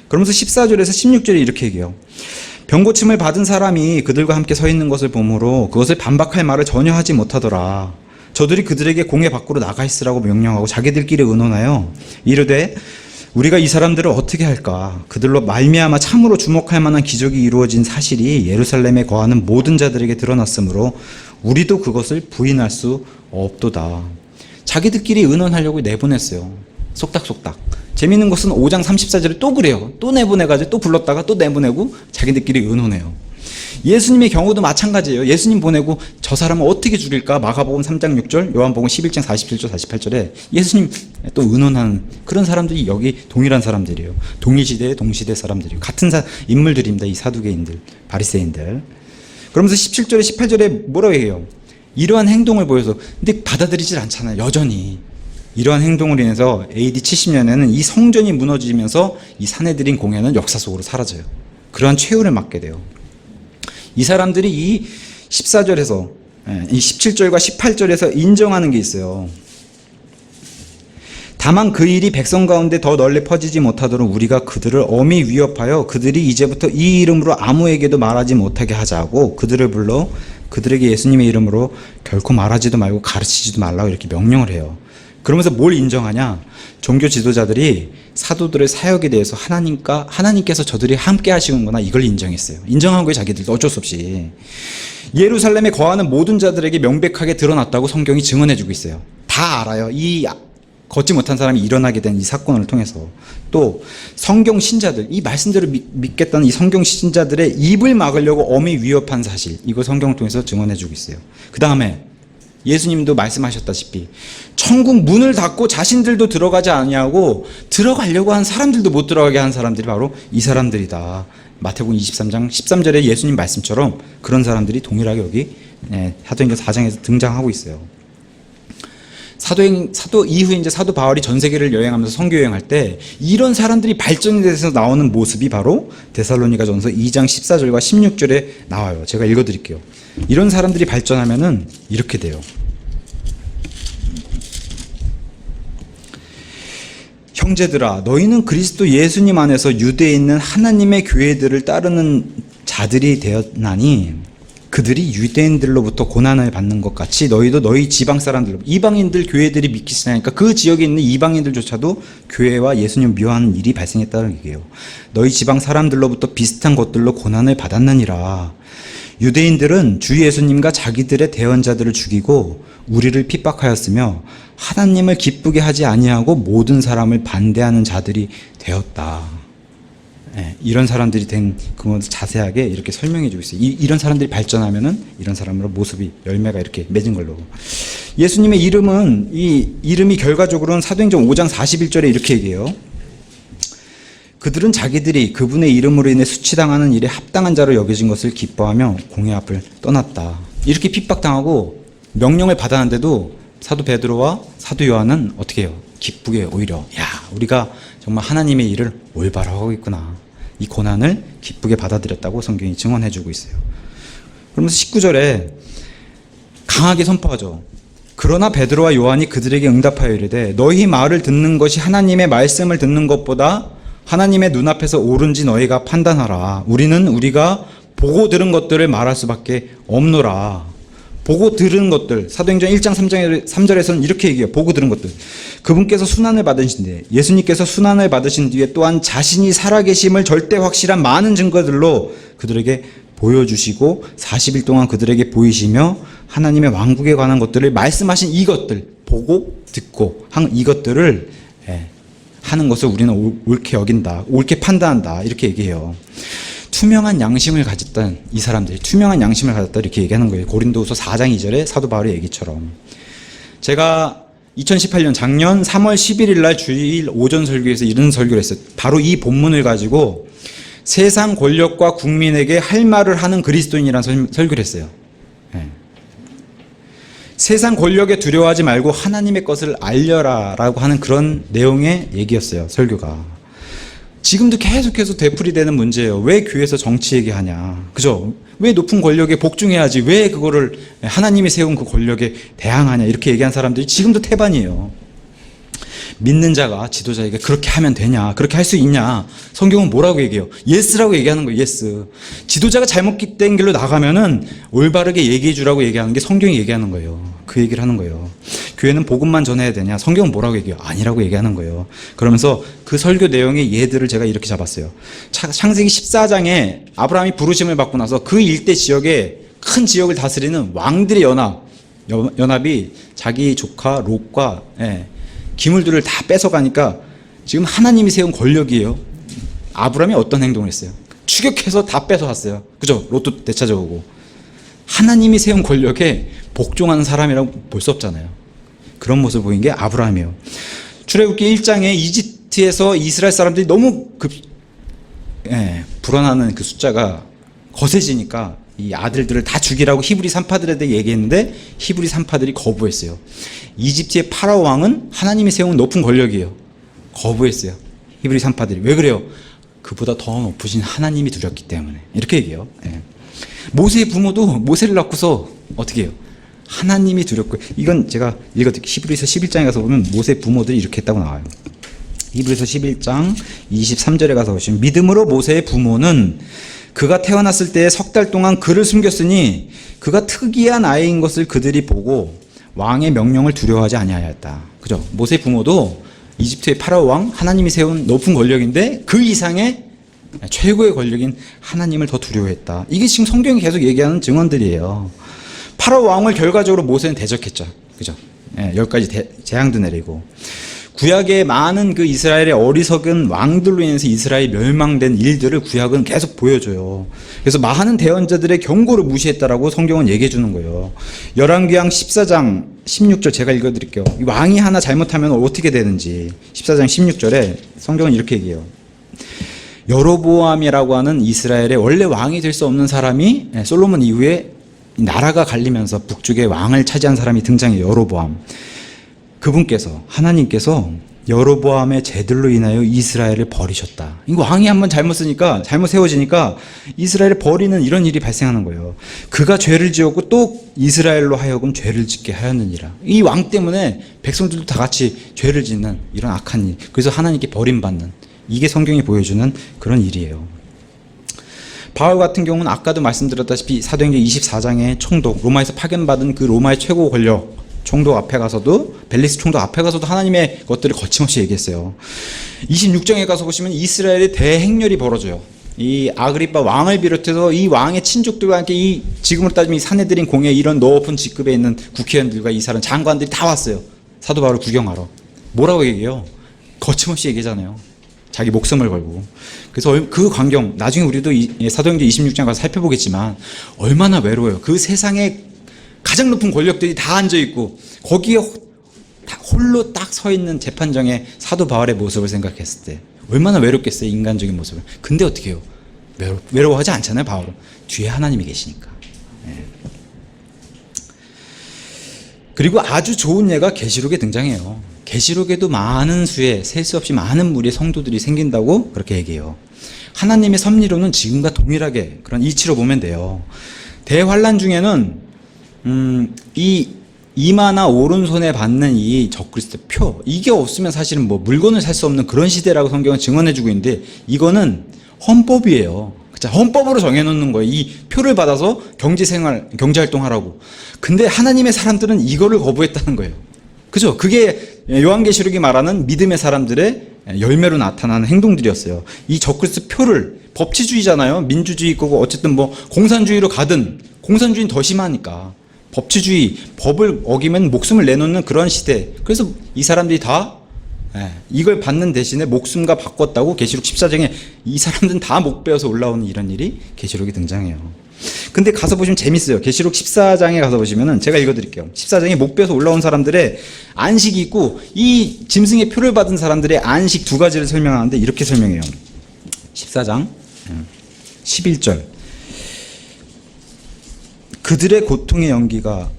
그러면서 14절에서 16절에 이렇게 얘기해요. 병고침을 받은 사람이 그들과 함께 서 있는 것을 보므로 그것을 반박할 말을 전혀 하지 못하더라. 저들이 그들에게 공회 밖으로 나가 있으라고 명령하고 자기들끼리 의논하여 이르되 우리가 이 사람들을 어떻게 할까? 그들로 말미암아 참으로 주목할 만한 기적이 이루어진 사실이 예루살렘에 거하는 모든 자들에게 드러났으므로 우리도 그것을 부인할 수 없도다. 자기들끼리 의논하려고 내보냈어요. 속닥속닥. 재밌는 것은 5장 34절에 또 그래요. 또 내보내가지고 또 불렀다가 또 내보내고 자기들끼리 의논해요. 예수님의 경우도 마찬가지예요. 예수님 보내고 저 사람을 어떻게 죽일까? 마가복음 3장 6절, 요한복음 11장 47절, 48절에 예수님 또 의논하는 그런 사람들이 여기 동일한 사람들이에요. 동일시대의 동시대 사람들이에요. 같은 인물들입니다. 이 사두개인들, 바리새인들. 그러면서 17절에 18절에 뭐라고 해요? 이러한 행동을 보여서 근데 받아들이질 않잖아요. 여전히. 이러한 행동으로 인해서 AD 70년에는 이 성전이 무너지면서 이 산헤드린 공회는 역사 속으로 사라져요. 그러한 최후를 맞게 돼요. 이 사람들이 이 14절에서 이 17절과 18절에서 인정하는 게 있어요. 다만 그 일이 백성 가운데 더 널리 퍼지지 못하도록 우리가 그들을 엄히 위협하여 그들이 이제부터 이 이름으로 아무에게도 말하지 못하게 하자고 그들을 불러 그들에게 예수님의 이름으로 결코 말하지도 말고 가르치지도 말라고 이렇게 명령을 해요. 그러면서 뭘 인정하냐? 종교 지도자들이 사도들의 사역에 대해서 하나님께서 저들이 함께 하시는구나 이걸 인정했어요. 인정한 거예요. 자기들도 어쩔 수 없이. 예루살렘에 거하는 모든 자들에게 명백하게 드러났다고 성경이 증언해주고 있어요. 다 알아요. 이 걷지 못한 사람이 일어나게 된 이 사건을 통해서. 또 성경 신자들, 이 말씀대로 믿겠다는 이 성경 신자들의 입을 막으려고 엄히 위협한 사실, 이거 성경을 통해서 증언해주고 있어요. 그 다음에 예수님도 말씀하셨다시피 천국 문을 닫고 자신들도 들어가지 아니하고 들어가려고 한 사람들도 못 들어가게 한 사람들이 바로 이 사람들이다. 마태복음 23장 13절에 예수님 말씀처럼 그런 사람들이 동일하게 여기 사도행전 4장에서 등장하고 있어요. 사도 이후에 이제 사도 바울이 전 세계를 여행하면서 선교 여행할 때 이런 사람들이 발전이 돼서 나오는 모습이 바로 데살로니가전서 2장 14절과 16절에 나와요. 제가 읽어드릴게요. 이런 사람들이 발전하면은 이렇게 돼요. 형제들아, 너희는 그리스도 예수님 안에서 유대에 있는 하나님의 교회들을 따르는 자들이 되었나니 그들이 유대인들로부터 고난을 받는 것 같이 너희도 너희 지방 사람들, 이방인들 교회들이 믿기 시작하니까 그 지역에 있는 이방인들조차도 교회와 예수님 미워하는 일이 발생했다는 얘기예요. 너희 지방 사람들로부터 비슷한 것들로 고난을 받았느니라. 유대인들은 주 예수님과 자기들의 대언자들을 죽이고 우리를 핍박하였으며 하나님을 기쁘게 하지 아니하고 모든 사람을 반대하는 자들이 되었다. 이런 사람들이 된 그것을 자세하게 이렇게 설명해 주고 있어요. 이런 사람들이 발전하면은 이런 사람으로 모습이 열매가 이렇게 맺은 걸로. 예수님의 이름은 이 이름이 결과적으로는 사도행전 5장 41절에 이렇게 얘기해요. 그들은 자기들이 그분의 이름으로 인해 수치당하는 일에 합당한 자로 여겨진 것을 기뻐하며 공회 앞을 떠났다. 이렇게 핍박당하고 명령을 받았는데도 사도 베드로와 사도 요한은 어떻게 해요? 기쁘게 오히려 우리가 정말 하나님의 일을 올바로 하고 있구나. 이 고난을 기쁘게 받아들였다고 성경이 증언해주고 있어요. 그러면서 19절에 강하게 선포하죠. 그러나 베드로와 요한이 그들에게 응답하여 이르되 너희 말을 듣는 것이 하나님의 말씀을 듣는 것보다 하나님의 눈앞에서 옳은지 너희가 판단하라. 우리는 우리가 보고 들은 것들을 말할 수밖에 없노라. 보고 들은 것들, 사도행전 1장 3절에서는 이렇게 얘기해요. 보고 들은 것들. 그분께서 순환을 받으신데 예수님께서 순환을 받으신 뒤에 또한 자신이 살아계심을 절대 확실한 많은 증거들로 그들에게 보여주시고 40일 동안 그들에게 보이시며 하나님의 왕국에 관한 것들을 말씀하신 이것들, 보고 듣고 한 이것들을 하는 것을 우리는 옳게 여긴다, 옳게 판단한다 이렇게 얘기해요. 투명한 양심을 가졌던 이 사람들이 투명한 양심을 가졌다 이렇게 얘기하는 거예요. 고린도후서 4장 2절에 사도 바울의 얘기처럼. 제가 2018년 작년 3월 11일 날 주일 오전 설교에서 이런 설교를 했어요. 바로 이 본문을 가지고 세상 권력과 국민에게 할 말을 하는 그리스도인이라는 설교를 했어요. 세상 권력에 두려워하지 말고 하나님의 것을 알려라 라고 하는 그런 내용의 얘기였어요. 설교가. 지금도 계속해서 되풀이되는 문제예요. 왜 교회에서 정치 얘기하냐. 그죠? 왜 높은 권력에 복종해야지. 왜 그거를 하나님이 세운 그 권력에 대항하냐. 이렇게 얘기한 사람들이 지금도 태반이에요. 믿는 자가 지도자에게 그렇게 하면 되냐. 그렇게 할 수 있냐. 성경은 뭐라고 얘기해요? 예스라고 얘기하는 거예요. 예스. 지도자가 잘못된 길로 나가면은 올바르게 얘기해 주라고 얘기하는 게 성경이 얘기하는 거예요. 그 얘기를 하는 거예요. 교회는 복음만 전해야 되냐? 성경은 뭐라고 얘기해요? 아니라고 얘기하는 거예요. 그러면서 그 설교 내용의 예들을 제가 이렇게 잡았어요. 창세기 14장에 아브라함이 부르심을 받고 나서 그 일대 지역에 큰 지역을 다스리는 왕들의 연합이 자기 조카 롯과 기물들을 다 뺏어가니까 지금 하나님이 세운 권력이에요. 아브라함이 어떤 행동을 했어요? 추격해서 다 뺏어갔어요. 그죠? 롯도 되찾아오고. 하나님이 세운 권력에 복종하는 사람이라고 볼 수 없잖아요. 그런 모습을 보인 게 아브라함이에요. 출애굽기 1장에 이집트에서 이스라엘 사람들이 너무 불어나는 그 숫자가 거세지니까 이 아들들을 다 죽이라고 히브리 산파들에게 얘기했는데 히브리 산파들이 거부했어요. 이집트의 파라오 왕은 하나님이 세운 높은 권력이에요. 거부했어요. 히브리 산파들이. 왜 그래요? 그보다 더 높으신 하나님이 두렵기 때문에. 이렇게 얘기해요. 모세의 부모도 모세를 낳고서 어떻게 해요? 하나님이 두렵고, 이건 제가 읽어드릴게요. 히브리서 11장에 가서 보면 모세 부모들이 이렇게 했다고 나와요. 히브리서 11장 23절에 가서 보시면, 믿음으로 모세의 부모는 그가 태어났을 때에 석 달 동안 그를 숨겼으니 그가 특이한 아이인 것을 그들이 보고 왕의 명령을 두려워하지 아니하였다. 그죠? 모세 부모도 이집트의 파라오 왕, 하나님이 세운 높은 권력인데 그 이상의 최고의 권력인 하나님을 더 두려워했다. 이게 지금 성경이 계속 얘기하는 증언들이에요. 파라오 왕을 결과적으로 모세는 대적했죠. 그죠? 10가지 재앙도 내리고. 구약의 많은 그 이스라엘의 어리석은 왕들로 인해서 이스라엘이 멸망된 일들을 구약은 계속 보여줘요. 그래서 많은 대언자들의 경고를 무시했다라고 성경은 얘기해 주는 거예요. 열왕기상 14장 16절 제가 읽어드릴게요. 왕이 하나 잘못하면 어떻게 되는지. 14장 16절에 성경은 이렇게 얘기해요. 여로보암이라고 하는 이스라엘의 원래 왕이 될 수 없는 사람이 솔로몬 이후에 나라가 갈리면서 북쪽에 왕을 차지한 사람이 등장해요. 여로보암. 그분께서, 하나님께서 여로보암의 죄들로 인하여 이스라엘을 버리셨다. 이거 왕이 한번 잘못 세워지니까 이스라엘을 버리는 이런 일이 발생하는 거예요. 그가 죄를 지었고 또 이스라엘로 하여금 죄를 짓게 하였느니라. 이 왕 때문에 백성들도 다 같이 죄를 짓는 이런 악한 일. 그래서 하나님께 버림받는, 이게 성경이 보여주는 그런 일이에요. 바울 같은 경우는 아까도 말씀드렸다시피 사도행전 24장의 총독, 로마에서 파견받은 그 로마의 최고 권력 총독 앞에 가서도, 벨리스 총독 앞에 가서도 하나님의 것들을 거침없이 얘기했어요. 26장에 가서 보시면 이스라엘의 대행렬이 벌어져요. 이 아그리빠 왕을 비롯해서 이 왕의 친족들과 함께 이 지금으로 따지면 이 사내들인 공회 이런 높은 직급에 있는 국회의원들과 이 사람 장관들이 다 왔어요. 사도 바울을 구경하러. 뭐라고 얘기해요? 거침없이 얘기하잖아요. 자기 목숨을 걸고. 그래서 그 광경, 나중에 우리도 사도행전 26장 가서 살펴보겠지만 얼마나 외로워요. 그 세상에 가장 높은 권력들이 다 앉아있고 거기에 홀로 딱 서 있는 재판정의 사도 바울의 모습을 생각했을 때 얼마나 외롭겠어요, 인간적인 모습을. 근데 어떻게 해요? 외로워하지 않잖아요, 바울은. 뒤에 하나님이 계시니까. 그리고 아주 좋은 예가 계시록에 등장해요. 계시록에도 많은 수의, 셀 수 없이 많은 무리의 성도들이 생긴다고 그렇게 얘기해요. 하나님의 섭리로는 지금과 동일하게 그런 이치로 보면 돼요. 대환란 중에는 이 이마나 오른손에 받는 이 적그리스도 표, 이게 없으면 사실은 뭐 물건을 살 수 없는 그런 시대라고 성경은 증언해주고 있는데, 이거는 헌법이에요. 헌법으로 정해놓는 거예요. 이 표를 받아서 경제활동하라고. 근데 하나님의 사람들은 이거를 거부했다는 거예요. 그죠? 그게 요한계시록이 말하는 믿음의 사람들의 열매로 나타나는 행동들이었어요. 이 적그리스도 표를, 법치주의잖아요. 민주주의 있고 어쨌든 뭐 공산주의로 가든, 공산주의는 더 심하니까. 법치주의, 법을 어기면 목숨을 내놓는 그런 시대. 그래서 이 사람들이 다 이걸 받는 대신에 목숨과 바꿨다고 계시록 14장에 이 사람들은 다 목 베어서 올라오는 이런 일이 계시록에 등장해요. 근데 가서 보시면 재밌어요. 계시록 14장에 가서 보시면은 제가 읽어드릴게요. 14장에 목 베어서 올라온 사람들의 안식이 있고 이 짐승의 표를 받은 사람들의 안식 두 가지를 설명하는데 이렇게 설명해요. 14장 11절. 그들의 고통의 연기가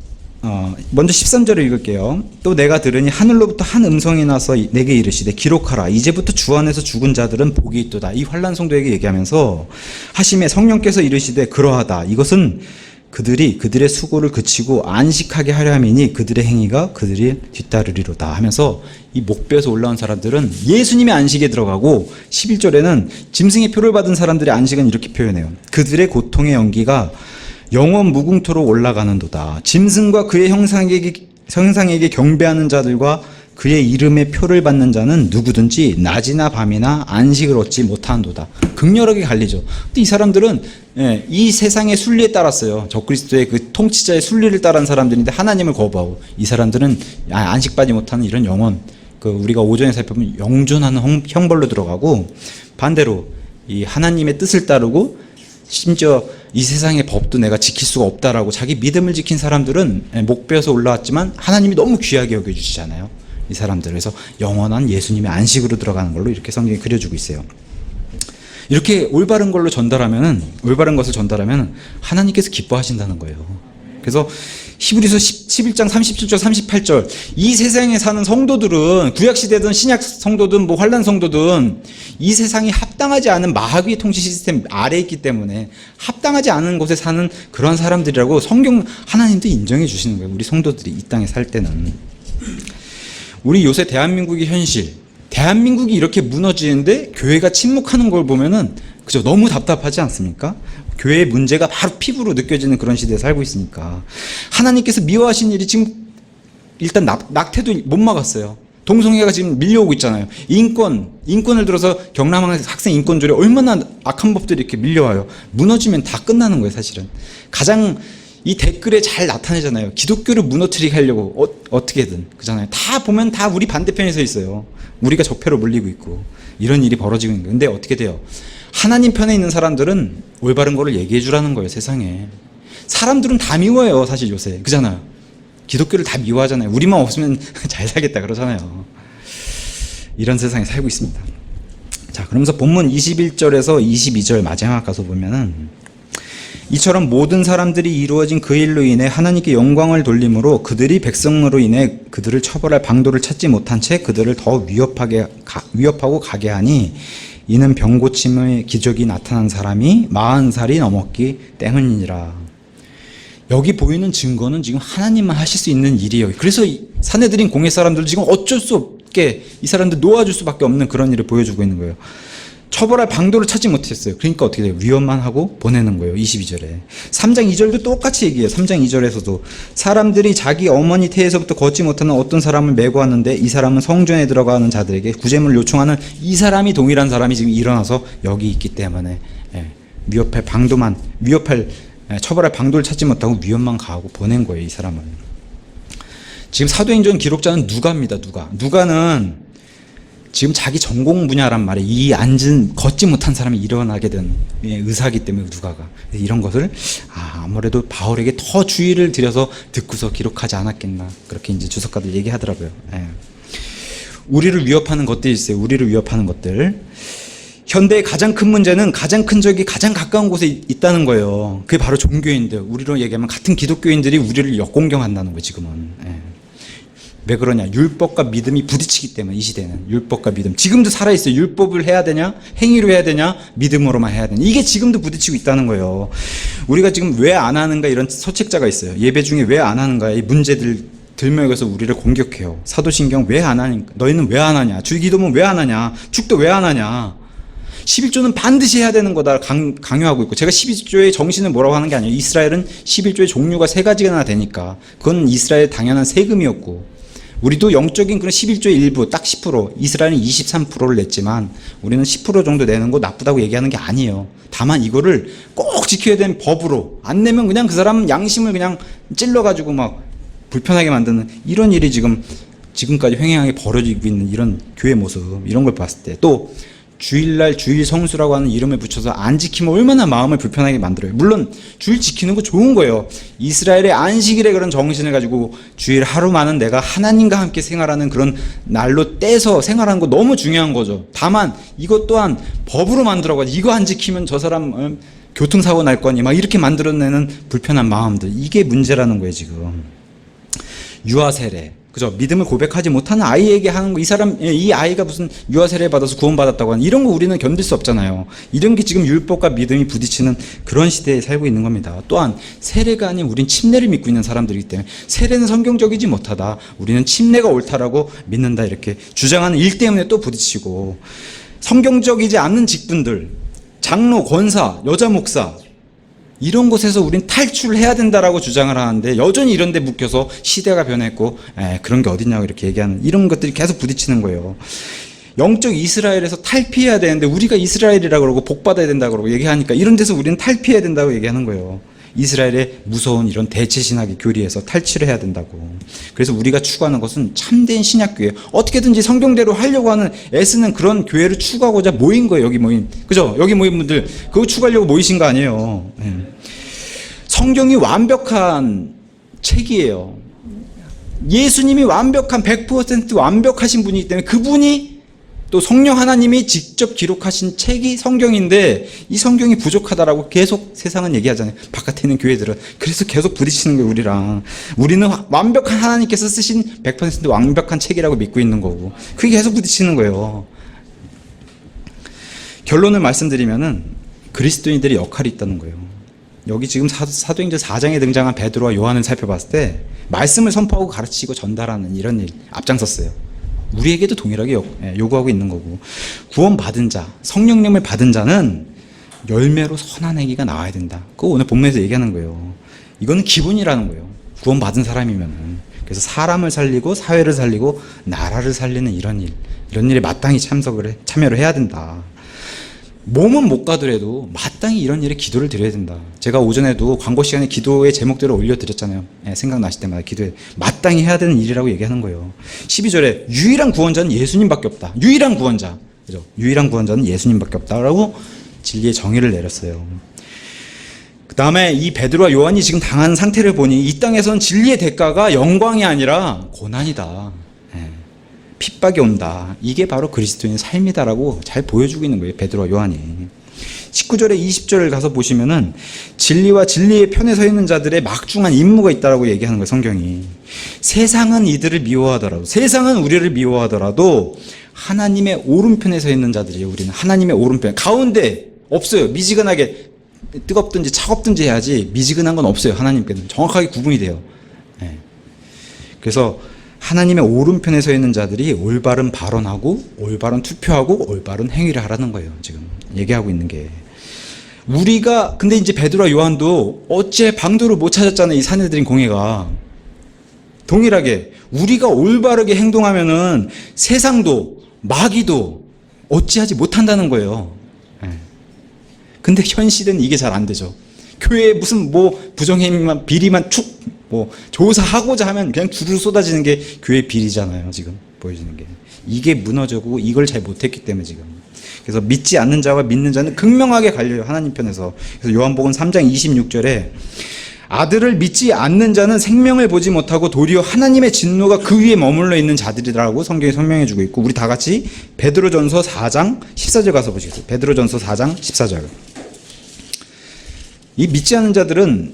먼저 13절을 읽을게요. 또 내가 들으니 하늘로부터 한 음성이 나서 내게 이르시되 기록하라. 이제부터 주 안에서 죽은 자들은 복이 있도다. 이 환난 성도에게 얘기하면서 하심에 성령께서 이르시되 그러하다. 이것은 그들이 그들의 수고를 그치고 안식하게 하려 함이니 그들의 행위가 그들이 뒤따르리로다 하면서 이 목베어서 올라온 사람들은 예수님의 안식에 들어가고, 11절에는 짐승의 표를 받은 사람들의 안식은 이렇게 표현해요. 그들의 고통의 연기가 영원 무궁토로 올라가는도다. 짐승과 그의 형상에게 경배하는 자들과 그의 이름의 표를 받는 자는 누구든지 낮이나 밤이나 안식을 얻지 못하는도다. 극렬하게 갈리죠. 근데 이 사람들은 이 세상의 순리에 따랐어요. 적그리스도의 그 통치자의 순리를 따른 사람들인데 하나님을 거부하고, 이 사람들은 안식받지 못하는 이런 영원, 우리가 오전에 살펴보면 영존하는 형벌로 들어가고, 반대로 이 하나님의 뜻을 따르고 심지어 이 세상의 법도 내가 지킬 수가 없다라고 자기 믿음을 지킨 사람들은 목 베어서 올라왔지만 하나님이 너무 귀하게 여겨주시잖아요, 이 사람들. 그래서 영원한 예수님의 안식으로 들어가는 걸로 이렇게 성경이 그려주고 있어요. 이렇게 올바른 것을 전달하면 하나님께서 기뻐하신다는 거예요. 그래서 히브리서 11장 37절 38절 이 세상에 사는 성도들은 구약시대든 신약 성도든 뭐 환란 성도든 이 세상이 합당하지 않은 마귀의 통치 시스템 아래에 있기 때문에 합당하지 않은 곳에 사는 그런 사람들이라고 성경 하나님도 인정해 주시는 거예요. 우리 성도들이 이 땅에 살 때는. 우리 요새 대한민국의 현실, 대한민국이 이렇게 무너지는데 교회가 침묵하는 걸 보면은 그죠? 너무 답답하지 않습니까? 교회의 문제가 바로 피부로 느껴지는 그런 시대에 살고 있으니까 하나님께서 미워하신 일이 지금 일단 낙태도 못 막았어요. 동성애가 지금 밀려오고 있잖아요. 인권을 들어서 경남 학생 인권조례 얼마나 악한 법들이 이렇게 밀려와요. 무너지면 다 끝나는 거예요, 사실은. 가장 이 댓글에 잘 나타내잖아요. 기독교를 무너뜨리게 하려고 어떻게든 그잖아요. 다 보면 다 우리 반대편에 서 있어요. 우리가 적폐로 물리고 있고 이런 일이 벌어지고 있는 거예요. 근데 어떻게 돼요? 하나님 편에 있는 사람들은 올바른 거를 얘기해 주라는 거예요, 세상에. 사람들은 다 미워해요, 사실 요새. 그잖아요. 기독교를 다 미워하잖아요. 우리만 없으면 잘 살겠다 그러잖아요. 이런 세상에 살고 있습니다. 자, 그러면서 본문 21절에서 22절 마지막 가서 보면은 이처럼 모든 사람들이 이루어진 그 일로 인해 하나님께 영광을 돌림으로 그들이 백성으로 인해 그들을 처벌할 방도를 찾지 못한 채 그들을 더 위협하고 가게 하니 이는 병고침의 기적이 나타난 사람이 40살이 넘었기 때문이니라. 여기 보이는 증거는 지금 하나님만 하실 수 있는 일이에요. 그래서 산헤드린 공회 사람들 지금 어쩔 수 없게 이 사람들 놓아줄 수밖에 없는 그런 일을 보여주고 있는 거예요. 처벌할 방도를 찾지 못했어요. 그러니까 어떻게 돼요? 위협만 하고 보내는 거예요. 22절에. 3장 2절도 똑같이 얘기해요. 3장 2절에서도 사람들이 자기 어머니 태에서부터 걷지 못하는 어떤 사람을 메고 왔는데 이 사람은 성전에 들어가는 자들에게 구제물을 요청하는 이 사람이 동일한 사람이 지금 일어나서 여기 있기 때문에 처벌할 방도를 찾지 못하고 위협만 가하고 보낸 거예요. 이 사람은. 지금 사도행전 기록자는 누가입니다. 누가는 지금 자기 전공 분야란 말이에요. 이 걷지 못한 사람이 일어나게 된 의사이기 때문에 누가가 이런 것을 아무래도 바울에게 더 주의를 들여서 듣고서 기록하지 않았겠나 그렇게 이제 주석가들 얘기하더라고요. 우리를 위협하는 것들이 있어요. 우리를 위협하는 것들. 현대의 가장 큰 문제는 가장 큰 적이 가장 가까운 곳에 있다는 거예요. 그게 바로 종교인들. 우리로 얘기하면 같은 기독교인들이 우리를 역공경한다는 거예요. 지금은. 왜 그러냐? 율법과 믿음이 부딪히기 때문에 이 시대는 율법과 믿음. 지금도 살아있어요. 율법을 해야 되냐? 행위로 해야 되냐? 믿음으로만 해야 되냐? 이게 지금도 부딪히고 있다는 거예요. 우리가 지금 왜 안 하는가 이런 서책자가 있어요. 예배 중에 왜 안 하는가 이 문제들 들먹여서 우리를 공격해요. 사도신경 왜 안 하니까? 너희는 왜 안 하냐? 주기도문 왜 안 하냐? 축도 왜 안 하냐? 11조는 반드시 해야 되는 거다 강요하고 있고 제가 11조의 정신을 뭐라고 하는 게 아니에요. 이스라엘은 11조의 종류가 3가지나 되니까 그건 이스라엘의 당연한 세금이었고 우리도 영적인 그런 11조의 일부 딱 10% 이스라엘은 23%를 냈지만 우리는 10% 정도 내는 거 나쁘다고 얘기하는 게 아니에요. 다만 이거를 꼭 지켜야 되는 법으로 안 내면 그냥 그 사람 양심을 그냥 찔러가지고 막 불편하게 만드는 이런 일이 지금까지 횡행하게 벌어지고 있는 이런 교회 모습 이런 걸 봤을 때 또 주일날 주일 성수라고 하는 이름을 붙여서 안 지키면 얼마나 마음을 불편하게 만들어요. 물론 주일 지키는 거 좋은 거예요. 이스라엘의 안식일의 그런 정신을 가지고 주일 하루만은 내가 하나님과 함께 생활하는 그런 날로 떼서 생활하는 거 너무 중요한 거죠. 다만 이것 또한 법으로 만들어가지고 이거 안 지키면 저 사람 교통사고 날 거니 막 이렇게 만들어내는 불편한 마음들 이게 문제라는 거예요. 지금 유아 세례 그죠? 믿음을 고백하지 못하는 아이에게 하는 거, 이 아이가 무슨 유아 세례 받아서 구원받았다고 하는 이런 거 우리는 견딜 수 없잖아요. 이런 게 지금 율법과 믿음이 부딪히는 그런 시대에 살고 있는 겁니다. 또한 세례가 아닌 우린 침례를 믿고 있는 사람들이기 때문에 세례는 성경적이지 못하다. 우리는 침례가 옳다라고 믿는다. 이렇게 주장하는 일 때문에 또 부딪히고 성경적이지 않는 직분들, 장로, 권사, 여자 목사 이런 곳에서 우린 탈출을 해야 된다라고 주장을 하는데 여전히 이런 데 묶여서 시대가 변했고 그런 게 어딨냐고 이렇게 얘기하는 이런 것들이 계속 부딪히는 거예요. 영적 이스라엘에서 탈피해야 되는데 우리가 이스라엘이라고 그러고 복받아야 된다고 그러고 얘기하니까 이런 데서 우리는 탈피해야 된다고 얘기하는 거예요. 이스라엘의 무서운 이런 대체신학의 교리에서 탈취를 해야 된다고. 그래서 우리가 추구하는 것은 참된 신약교회. 어떻게든지 성경대로 하려고 하는 애쓰는 그런 교회를 추구하고자 모인 거예요. 여기 모인. 그죠? 여기 모인 분들 그거 추구하려고 모이신 거 아니에요. 성경이 완벽한 책이에요. 예수님이 완벽한 100% 완벽하신 분이기 때문에 그분이 또 성령 하나님이 직접 기록하신 책이 성경인데 이 성경이 부족하다라고 계속 세상은 얘기하잖아요. 바깥에 있는 교회들은. 그래서 계속 부딪히는 거예요, 우리랑. 우리는 완벽한 하나님께서 쓰신 100% 완벽한 책이라고 믿고 있는 거고. 그게 계속 부딪히는 거예요. 결론을 말씀드리면은 그리스도인들의 역할이 있다는 거예요. 여기 지금 사도행전 4장에 등장한 베드로와 요한을 살펴봤을 때 말씀을 선포하고 가르치고 전달하는 이런 일 앞장섰어요. 우리에게도 동일하게 요구하고 있는 거고, 구원받은 자, 성령님을 받은 자는 열매로 선한 행위가 나와야 된다. 그거 오늘 본문에서 얘기하는 거예요. 이거는 기본이라는 거예요. 구원받은 사람이면은. 그래서 사람을 살리고 사회를 살리고 나라를 살리는 이런 일에 마땅히 참여를 해야 된다. 몸은 못 가더라도 마땅히 이런 일에 기도를 드려야 된다. 제가 오전에도 광고 시간에 기도의 제목들을 올려드렸잖아요. 생각나실 때마다 기도해. 마땅히 해야 되는 일이라고 얘기하는 거예요. 12절에 유일한 구원자는 예수님밖에 없다. 유일한 구원자. 그죠? 유일한 구원자는 예수님밖에 없다라고 진리의 정의를 내렸어요. 그 다음에 이 베드로와 요한이 지금 당한 상태를 보니 이 땅에서는 진리의 대가가 영광이 아니라 고난이다. 핍박이 온다. 이게 바로 그리스도인의 삶이다라고 잘 보여주고 있는 거예요, 베드로와 요한이. 19절에 20절을 가서 보시면은 진리와 진리의 편에 서 있는 자들의 막중한 임무가 있다라고 얘기하는 거예요, 성경이. 세상은 이들을 미워하더라도, 세상은 우리를 미워하더라도 하나님의 오른편에 서 있는 자들이에요. 우리는 하나님의 오른편 가운데 없어요. 미지근하게 뜨겁든지 차갑든지 해야지 미지근한 건 없어요. 하나님께는 정확하게 구분이 돼요. 그래서 하나님의 오른편에 서 있는 자들이 올바른 발언하고 올바른 투표하고 올바른 행위를 하라는 거예요. 지금 얘기하고 있는 게. 우리가 근데 이제 베드로와 요한도 어째 방도를 못 찾았잖아요. 이 사내들인 공회가. 동일하게 우리가 올바르게 행동하면은 세상도 마귀도 어찌하지 못한다는 거예요. 근데 현실은 이게 잘 안 되죠. 교회에 무슨 부정행위만 비리만 조사하고자 하면 그냥 주르르 쏟아지는 게 교회 비리잖아요. 지금 보여지는 게. 이게 무너지고 이걸 잘 못했기 때문에 지금. 그래서 믿지 않는 자와 믿는 자는 극명하게 갈려요. 하나님 편에서. 그래서 요한복음 3장 26절에 아들을 믿지 않는 자는 생명을 보지 못하고 도리어 하나님의 진노가 그 위에 머물러 있는 자들이라고 성경이 설명해 주고 있고, 우리 다 같이 베드로전서 4장 14절 가서 보시겠어요. 베드로전서 4장 14절. 이 믿지 않는 자들은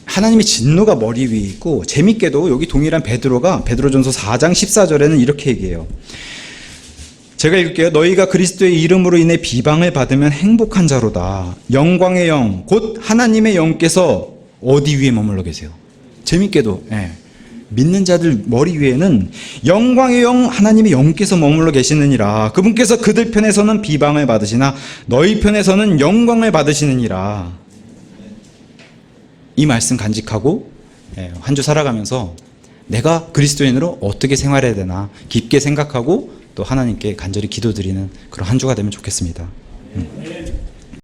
하나님의 진노가 머리 위에 있고, 재밌게도 여기 동일한 베드로전서 4장 14절에는 이렇게 얘기해요. 제가 읽을게요. 너희가 그리스도의 이름으로 인해 비방을 받으면 행복한 자로다. 영광의 영 곧 하나님의 영께서 어디 위에 머물러 계세요? 재밌게도 믿는 자들 머리 위에는 영광의 영 하나님의 영께서 머물러 계시느니라. 그분께서 그들 편에서는 비방을 받으시나 너희 편에서는 영광을 받으시느니라. 이 말씀 간직하고 한 주 살아가면서 내가 그리스도인으로 어떻게 생활해야 되나 깊게 생각하고 또 하나님께 간절히 기도드리는 그런 한 주가 되면 좋겠습니다.